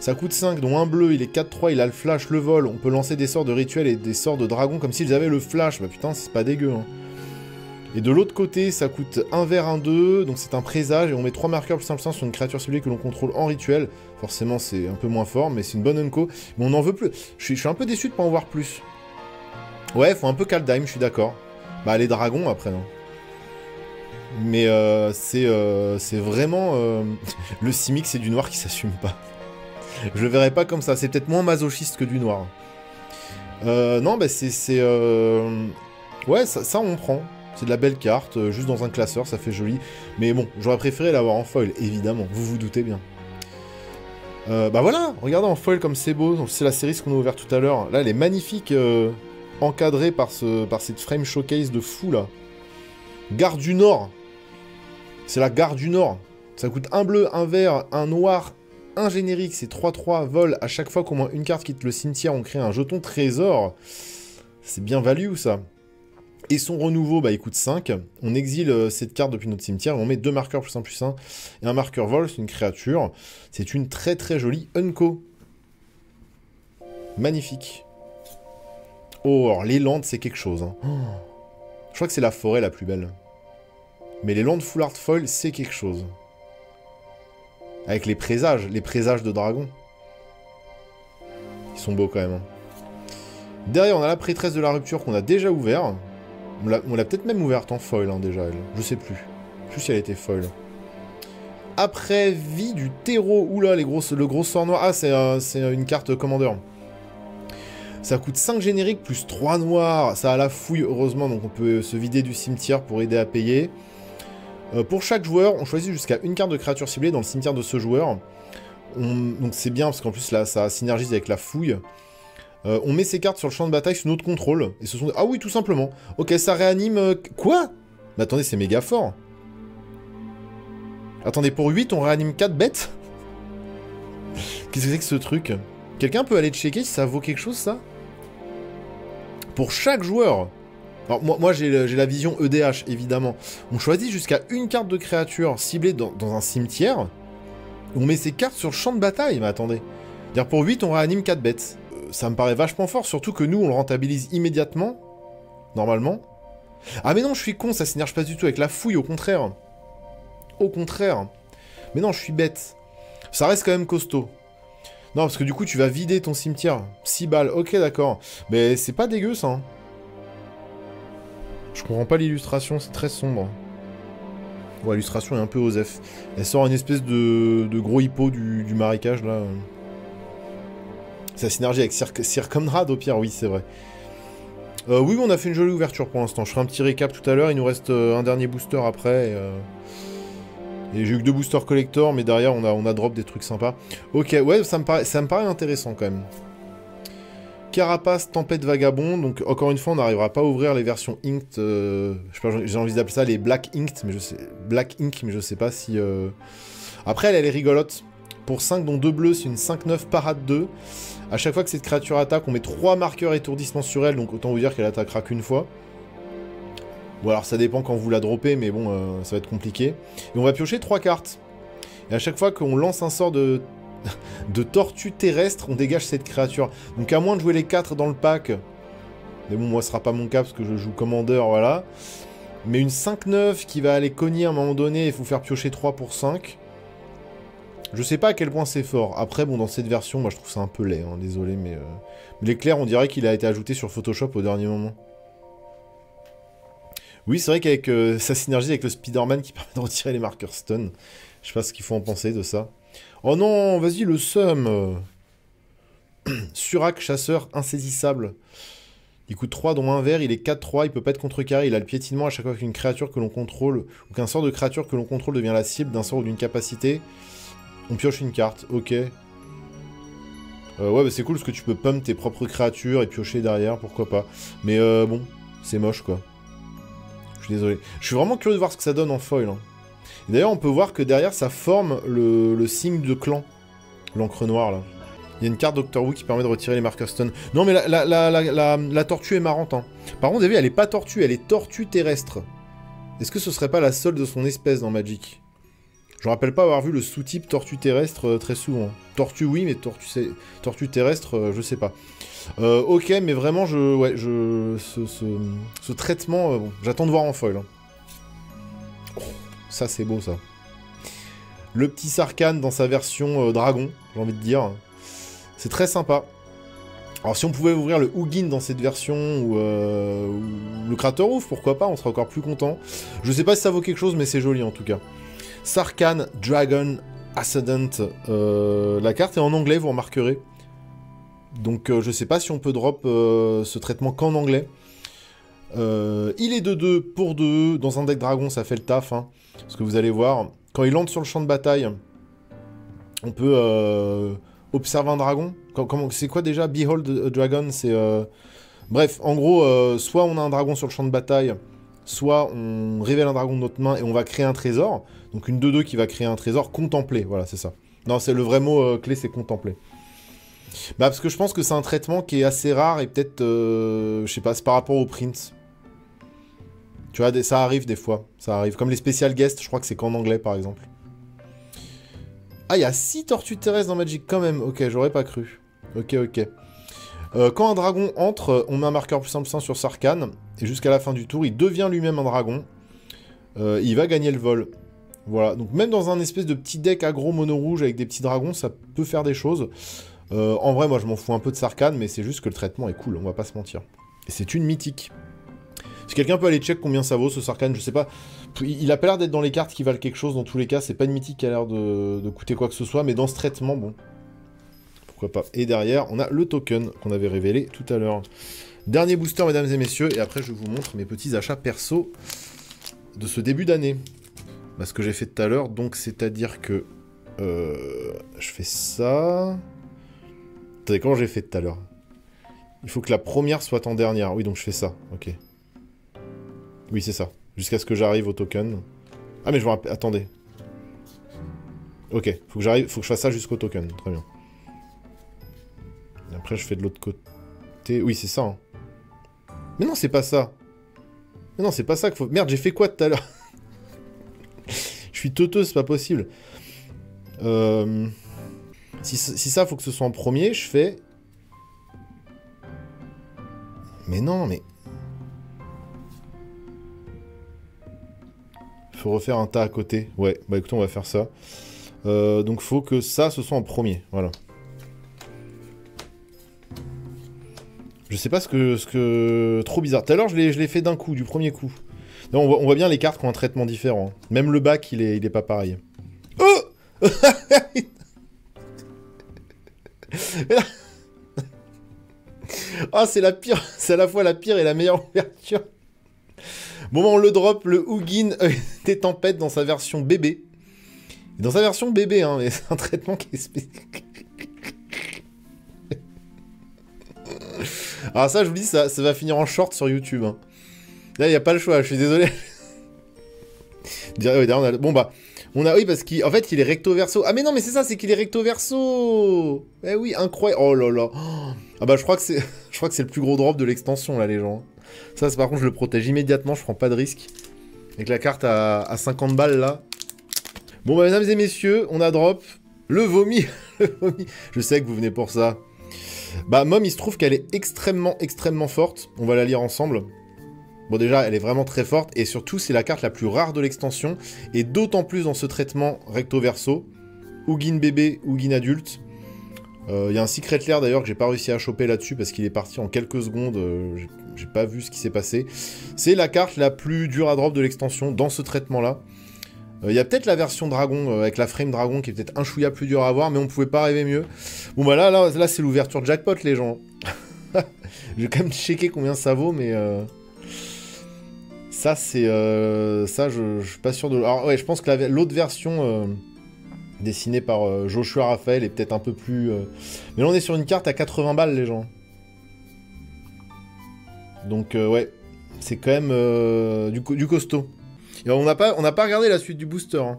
Ça coûte 5, dont un bleu, il est 4-3, il a le flash, le vol. On peut lancer des sorts de rituel et des sorts de dragon comme s'ils avaient le flash. Bah putain, c'est pas dégueu, hein. Et de l'autre côté, ça coûte 1 vert, 1 2, donc c'est un présage, et on met 3 marqueurs plus 1 sur une créature ciblée que l'on contrôle en rituel. Forcément, c'est un peu moins fort, mais c'est une bonne unco. Mais on n'en veut plus. Je suis un peu déçu de pas en voir plus. Ouais, faut un peu Kaldheim, je suis d'accord. Bah, les dragons, après, non. Mais c'est vraiment... le Simic, c'est du noir qui s'assume pas. Je le verrais pas comme ça. C'est peut-être moins masochiste que du noir. Non, bah c'est... Ouais, ça on prend. C'est de la belle carte, juste dans un classeur, ça fait joli. Mais bon, j'aurais préféré l'avoir en foil, évidemment. Vous vous doutez bien. Bah voilà, regardez en foil comme c'est beau. C'est la série qu'on a ouvert tout à l'heure. Là, elle est magnifique, encadrée par cette frame showcase de fou, là. Gare du Nord. C'est la Gare du Nord. Ça coûte un bleu, un vert, un noir, un générique. C'est 3-3, vol. À chaque fois qu'au moins une carte quitte le cimetière, on crée un jeton trésor. C'est bien value, ça. Et son renouveau, bah il coûte 5. On exile cette carte depuis notre cimetière et on met 2 marqueurs +1/+1 et un marqueur vol, c'est une créature. C'est une très très jolie unco. Magnifique. Oh, alors les landes, c'est quelque chose, hein. Oh. Je crois que c'est la forêt la plus belle. Mais les landes full art foil, c'est quelque chose. Avec les présages de dragon. Ils sont beaux quand même, hein. Derrière, on a la prêtresse de la rupture qu'on a déjà ouvert. On l'a peut-être même ouverte en foil, hein, déjà, elle. Je sais plus. Je sais plus si elle était foil. Après, vie du terreau. Oula, le gros sort noir. Ah, c'est une carte commandeur. Ça coûte 5 génériques plus 3 noirs. Ça a la fouille, heureusement, donc on peut se vider du cimetière pour aider à payer. Pour chaque joueur, on choisit jusqu'à une carte de créature ciblée dans le cimetière de ce joueur. Donc c'est bien, parce qu'en plus, là, ça synergise avec la fouille. On met ces cartes sur le champ de bataille sous notre contrôle. Et ce sont... Ah oui, tout simplement. Ok, ça réanime... Quoi? Mais attendez, c'est méga fort. Attendez, pour 8, on réanime 4 bêtes? Qu'est-ce que c'est que ce truc? Quelqu'un peut aller checker si ça vaut quelque chose, ça? Pour chaque joueur. Alors, moi j'ai la vision EDH, évidemment. On choisit jusqu'à une carte de créature ciblée dans un cimetière. On met ces cartes sur le champ de bataille. Mais attendez. C'est-à-dire pour 8, on réanime 4 bêtes. Ça me paraît vachement fort, surtout que nous, on le rentabilise immédiatement. Normalement. Ah mais non, je suis con, ça s'énerge pas du tout avec la fouille, au contraire. Au contraire. Mais non, je suis bête. Ça reste quand même costaud. Non, parce que du coup, tu vas vider ton cimetière. 6 balles, ok, d'accord. Mais c'est pas dégueu, ça. Hein. Je comprends pas l'illustration, c'est très sombre. Ouais, l'illustration est un peu osef. Elle sort une espèce de gros hippo du marécage, là. Ça synergie avec Sir Conrad, au pire, oui, c'est vrai. Oui, on a fait une jolie ouverture pour l'instant. Je ferai un petit récap tout à l'heure. Il nous reste un dernier booster après. Et j'ai eu que 2 boosters collector, mais derrière, on a drop des trucs sympas. Ok, ouais, ça me paraît intéressant, quand même. Carapace, Tempête Vagabond. Donc, encore une fois, on n'arrivera pas à ouvrir les versions Inked. Je sais pas, j'ai envie d'appeler ça les Black Inked, mais Black Ink, mais je sais pas si... Après, elle est rigolote. Pour 5, dont 2 bleus, c'est une 5-9 parade 2. À chaque fois que cette créature attaque, on met 3 marqueurs étourdissement sur elle, donc autant vous dire qu'elle attaquera qu'une fois. Bon, alors ça dépend quand vous la droppez, mais bon, ça va être compliqué. Et on va piocher 3 cartes. Et à chaque fois qu'on lance un sort de tortue terrestre, on dégage cette créature. Donc à moins de jouer les 4 dans le pack, mais bon, moi ce sera pas mon cas parce que je joue commandeur, voilà. Mais une 5-9 qui va aller cogner à un moment donné, il faut faire piocher 3 pour 5. Je sais pas à quel point c'est fort. Après, bon, dans cette version, moi je trouve ça un peu laid, hein, désolé, mais l'éclair, on dirait qu'il a été ajouté sur Photoshop au dernier moment. Oui, c'est vrai qu'avec sa synergie avec le Spider-Man qui permet de retirer les marqueurs stun. Je sais pas ce qu'il faut en penser de ça. Oh non, vas-y, le seum. Surac, chasseur, insaisissable. Il coûte 3 dont un vert, il est 4-3, il peut pas être contrecarré, il a le piétinement à chaque fois qu'une créature que l'on contrôle, ou qu'un sort de créature que l'on contrôle devient la cible d'un sort ou d'une capacité. On pioche une carte, ok. Ouais, bah c'est cool parce que tu peux pump tes propres créatures et piocher derrière, pourquoi pas. Mais bon, c'est moche quoi. Je suis désolé. Je suis vraiment curieux de voir ce que ça donne en foil. Hein. D'ailleurs, on peut voir que derrière, ça forme le signe de clan. L'encre noire, là. Il y a une carte Doctor Who qui permet de retirer les marqueurs stun. Non, mais la tortue est marrante. Hein. Par contre, vous avez vu, elle est pas tortue, elle est tortue terrestre. Est-ce que ce serait pas la seule de son espèce dans Magic? Je me rappelle pas avoir vu le sous-type tortue terrestre très souvent. Tortue, oui, mais tortue terrestre, je sais pas. Ok, mais vraiment, ce traitement, bon, j'attends de voir en foil. Hein. Oh, ça, c'est beau, ça. Le petit Sarkhan dans sa version dragon, j'ai envie de dire. C'est très sympa. Alors, si on pouvait ouvrir le Hugin dans cette version, ou le Craterhoof, pourquoi pas, on serait encore plus content. Je sais pas si ça vaut quelque chose, mais c'est joli, en tout cas. Sarkhan Dragon Ascendant. La carte est en anglais, vous remarquerez. Donc je sais pas si on peut drop ce traitement qu'en anglais. Il est de 2 pour 2. Dans un deck dragon, ça fait le taf. Hein, parce que vous allez voir, quand il entre sur le champ de bataille, on peut observer un dragon. C'est quoi déjà? Behold a Dragon, c'est... Bref, en gros, soit on a un dragon sur le champ de bataille, soit on révèle un dragon de notre main et on va créer un trésor. Donc une 2-2 qui va créer un trésor. Contempler, voilà, c'est ça. Non, c'est le vrai mot clé, c'est contempler. Bah, parce que je pense que c'est un traitement qui est assez rare et peut-être, je sais pas, c'est par rapport au print. Tu vois, ça arrive des fois, ça arrive. Comme les spécial guests, je crois que c'est qu'en anglais, par exemple. Ah, il y a 6 tortues terrestres dans Magic quand même. Ok, j'aurais pas cru. Ok. Quand un dragon entre, on met un marqueur +1/+1 sur Sarkhan, et jusqu'à la fin du tour, il devient lui-même un dragon. Il va gagner le vol. Voilà, donc même dans un espèce de petit deck aggro mono rouge avec des petits dragons, ça peut faire des choses. En vrai, moi, je m'en fous un peu de Sarkhan, mais c'est juste que le traitement est cool, on va pas se mentir. Et c'est une mythique. Si quelqu'un peut aller check combien ça vaut, ce Sarkhan, je sais pas. Il a pas l'air d'être dans les cartes qui valent quelque chose, dans tous les cas. C'est pas une mythique qui a l'air de coûter quoi que ce soit, mais dans ce traitement, bon. pourquoi pas. Et derrière, on a le token qu'on avait révélé tout à l'heure. Dernier booster, mesdames et messieurs, et après je vous montre mes petits achats perso de ce début d'année. Bah, ce que j'ai fait tout à l'heure, donc c'est-à-dire que je fais ça. Attendez, comment j'ai fait tout à l'heure? Il faut que la première soit en dernière. Oui, donc je fais ça, ok. Oui, c'est ça. Jusqu'à ce que j'arrive au token. Ah, mais je me rappelle... Attendez. Ok, faut que j'arrive, faut que je fasse ça jusqu'au token. Très bien. Et après, je fais de l'autre côté. Oui, c'est ça. Hein. Mais non, c'est pas ça. Mais non, c'est pas ça qu'il faut... Merde, j'ai fait quoi tout à l'heure? Je suis teuteux, c'est pas possible. Si ça, faut que ce soit en premier, je fais... Mais non, mais... Faut refaire un tas à côté. Ouais, bah écoutez, on va faire ça. Donc faut que ça, ce soit en premier. Voilà. Je sais pas ce que... Trop bizarre. Tout à l'heure, je l'ai fait d'un coup, du premier coup. Là, on voit bien les cartes qui ont un traitement différent. Même le bac, il est pas pareil. Oh. Ah, c'est la pire. C'est à la fois la pire et la meilleure ouverture. Bon, bah, on le drop, le Ugin des tempêtes dans sa version bébé. Dans sa version bébé, hein, mais c'est un traitement qui est spécifique. Alors ça, je vous dis, ça va finir en short sur YouTube. Hein. Là, il n'y a pas le choix, je suis désolé. Bon, bah, on a... Oui, parce qu'en fait, il est recto-verso. Ah, mais non, mais c'est ça, c'est qu'il est recto-verso. Eh oui, incroyable. Oh là là. Ah bah, je crois que c'est le plus gros drop de l'extension, là, les gens. Ça, par contre, je le protège immédiatement, je prends pas de risque. Avec la carte à 50 balles, là. Bon, bah, mesdames et messieurs, on a drop le vomi. Le vomi. Je sais que vous venez pour ça. Bah, Mom, il se trouve qu'elle est extrêmement, extrêmement forte. On va la lire ensemble. Bon, déjà, elle est vraiment très forte. Et surtout, c'est la carte la plus rare de l'extension. Et d'autant plus dans ce traitement recto-verso. Ugin bébé, Ugin adulte. Il y a un secret lair d'ailleurs que j'ai pas réussi à choper là-dessus parce qu'il est parti en quelques secondes. J'ai pas vu ce qui s'est passé. C'est la carte la plus dure à drop de l'extension dans ce traitement-là. Il y a peut-être la version dragon avec la frame dragon qui est peut-être un chouïa plus dur à avoir, mais on pouvait pas rêver mieux. Bon bah là c'est l'ouverture jackpot les gens. Je vais quand même checker combien ça vaut, mais ça c'est ça je suis pas sûr de. Alors ouais, je pense que l'autre version dessinée par Joshua Raphael est peut-être un peu plus. Mais là on est sur une carte à 80 balles les gens. Donc ouais, c'est quand même du costaud. Et on n'a pas regardé la suite du booster. Hein.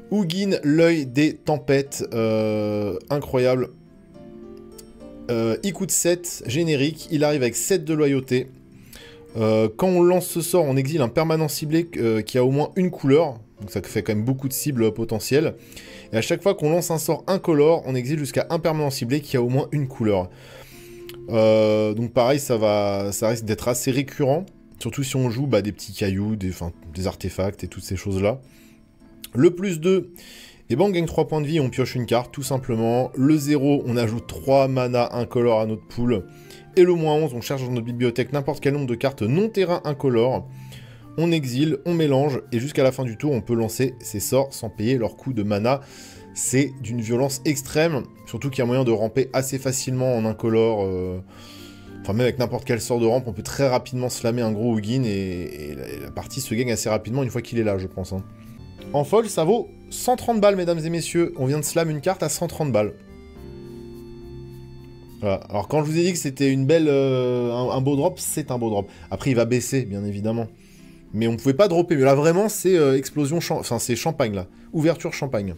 Ugin, l'œil des tempêtes. Incroyable. Il coûte 7, générique. Il arrive avec 7 de loyauté. Quand on lance ce sort, on exile un permanent ciblé qui a au moins une couleur. Donc ça fait quand même beaucoup de cibles potentielles. Et à chaque fois qu'on lance un sort incolore, on exile jusqu'à un permanent ciblé qui a au moins une couleur. Donc pareil, ça risque d'être assez récurrent. Surtout si on joue des petits cailloux, des artefacts et toutes ces choses-là. Le plus 2, et ben on gagne 3 points de vie et on pioche une carte, tout simplement. Le 0, on ajoute 3 mana incolores à notre pool. Et le moins 11, on cherche dans notre bibliothèque n'importe quel nombre de cartes non-terrain incolores. On exile, on mélange, et jusqu'à la fin du tour, on peut lancer ces sorts sans payer leur coût de mana. C'est d'une violence extrême, surtout qu'il y a moyen de ramper assez facilement en incolore. Enfin, même avec n'importe quel sort de rampe, on peut très rapidement slammer un gros Ugin et la partie se gagne assez rapidement une fois qu'il est là, je pense. Hein. En folle, ça vaut 130 balles, mesdames et messieurs. On vient de slam une carte à 130 balles. Voilà. Alors, quand je vous ai dit que c'était une belle, un beau drop, c'est un beau drop. Après, il va baisser, bien évidemment. Mais on ne pouvait pas dropper. Mais là, vraiment, c'est explosion... Enfin, c'est champagne, là. Ouverture champagne.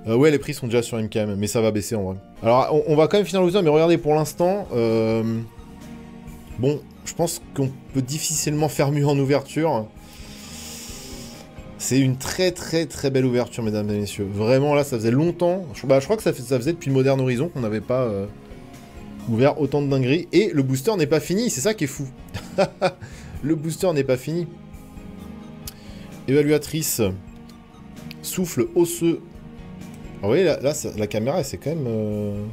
Ouais, les prix sont déjà sur MKM, mais ça va baisser en vrai. Alors, on va quand même finir le booster, mais regardez, pour l'instant, bon, je pense qu'on peut difficilement faire mieux en ouverture. C'est une très très très belle ouverture, mesdames et messieurs. Vraiment, là, ça faisait longtemps. Je crois que ça faisait depuis Modern Horizon qu'on n'avait pas ouvert autant de dingueries. Et le booster n'est pas fini, c'est ça qui est fou. Le booster n'est pas fini. Évaluatrice. Souffle osseux. Ah oui, là la caméra, c'est quand même...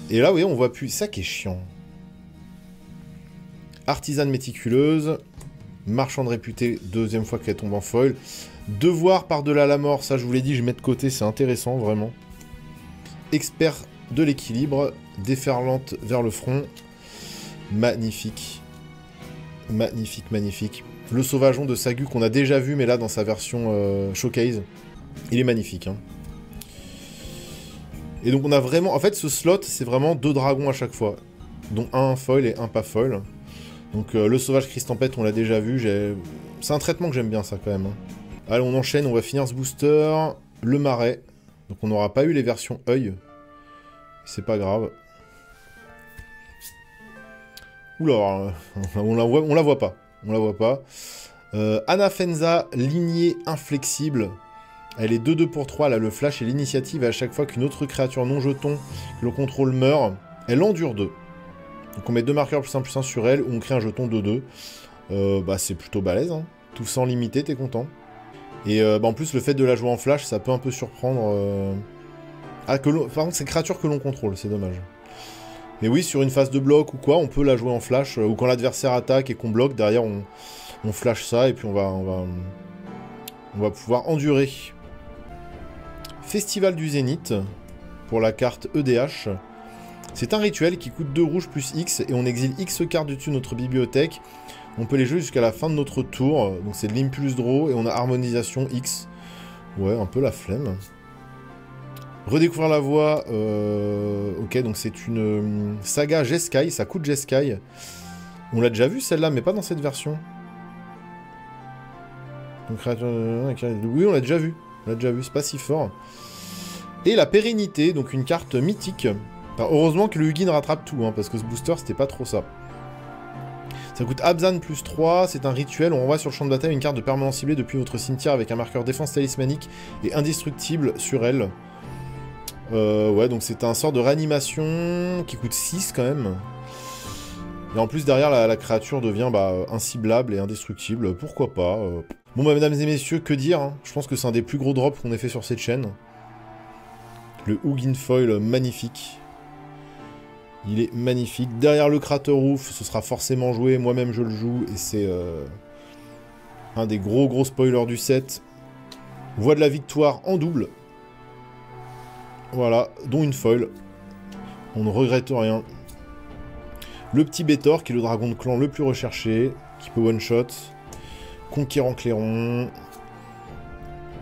Et là, oui, on voit plus. Ça qui est chiant. Artisane méticuleuse. Marchande réputée, deuxième fois qu'elle tombe en foil. Devoir par-delà la mort, ça je vous l'ai dit, je mets de côté, c'est intéressant, vraiment. Expert de l'équilibre, déferlante vers le front. Magnifique. Magnifique, magnifique. Le sauvageon de Sagu qu'on a déjà vu, mais là dans sa version showcase. Il est magnifique. Hein. Et donc on a vraiment... En fait, ce slot, c'est vraiment 2 dragons à chaque fois. Dont un foil et un pas foil. Donc le sauvage Crise Tempête, on l'a déjà vu. C'est un traitement que j'aime bien, ça, quand même. Hein. Allez, on enchaîne, on va finir ce booster. Le marais. Donc on n'aura pas eu les versions œil. C'est pas grave. Oula, on la voit pas. On la voit pas. Anafenza, lignée inflexible. Elle est 2-2 pour 3, elle a le flash et l'initiative, et à chaque fois qu'une autre créature non jeton que l'on contrôle meurt, elle endure 2. Donc on met 2 marqueurs +1/+1 sur elle, ou on crée un jeton 2-2. Bah c'est plutôt balèze, hein. Tout sans limité, t'es content. Et bah en plus, le fait de la jouer en flash, ça peut un peu surprendre... par contre, c'est une créature que l'on contrôle, c'est dommage. Mais oui, sur une phase de bloc ou quoi, on peut la jouer en flash, ou quand l'adversaire attaque et qu'on bloque, derrière on flash ça, et puis on va pouvoir endurer. Festival du Zénith, pour la carte EDH. C'est un rituel qui coûte 2 rouges plus X, et on exile X cartes du dessus de notre bibliothèque. On peut les jouer jusqu'à la fin de notre tour, donc c'est de l'impulse draw, et on a harmonisation X. Ouais, un peu la flemme. Redécouvrir la voie, ok, donc c'est une saga Jeskai, ça coûte Jeskai. On l'a déjà vu celle-là, mais pas dans cette version. Donc, oui, on l'a déjà vu, c'est pas si fort. Et la pérennité, donc une carte mythique. Enfin, heureusement que le Hugin rattrape tout, hein, parce que ce booster, c'était pas trop ça. Ça coûte Abzan +3, c'est un rituel, on renvoie sur le champ de bataille une carte de permanent ciblée depuis votre cimetière avec un marqueur défense talismanique et indestructible sur elle. Ouais, donc c'est un sort de réanimation qui coûte 6 quand même. Et en plus, derrière, la créature devient inciblable et indestructible. Pourquoi pas Bon, bah, mesdames et messieurs, que dire hein. Je pense que c'est un des plus gros drops qu'on ait fait sur cette chaîne. Le Hugin Foil, magnifique. Il est magnifique. Derrière le Crater Roof, ce sera forcément joué. Moi-même, je le joue. Et c'est un des gros spoilers du set. Voie de la victoire en double. Voilà, dont une foil. On ne regrette rien. Le petit Bétor, qui est le dragon de clan le plus recherché, qui peut one-shot. Conquérant Clairon.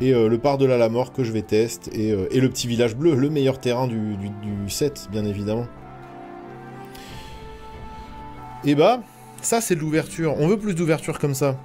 Et le par-delà la mort que je vais tester. Et le petit village bleu, le meilleur terrain du set, bien évidemment. Et bah, ça c'est de l'ouverture. On veut plus d'ouverture comme ça.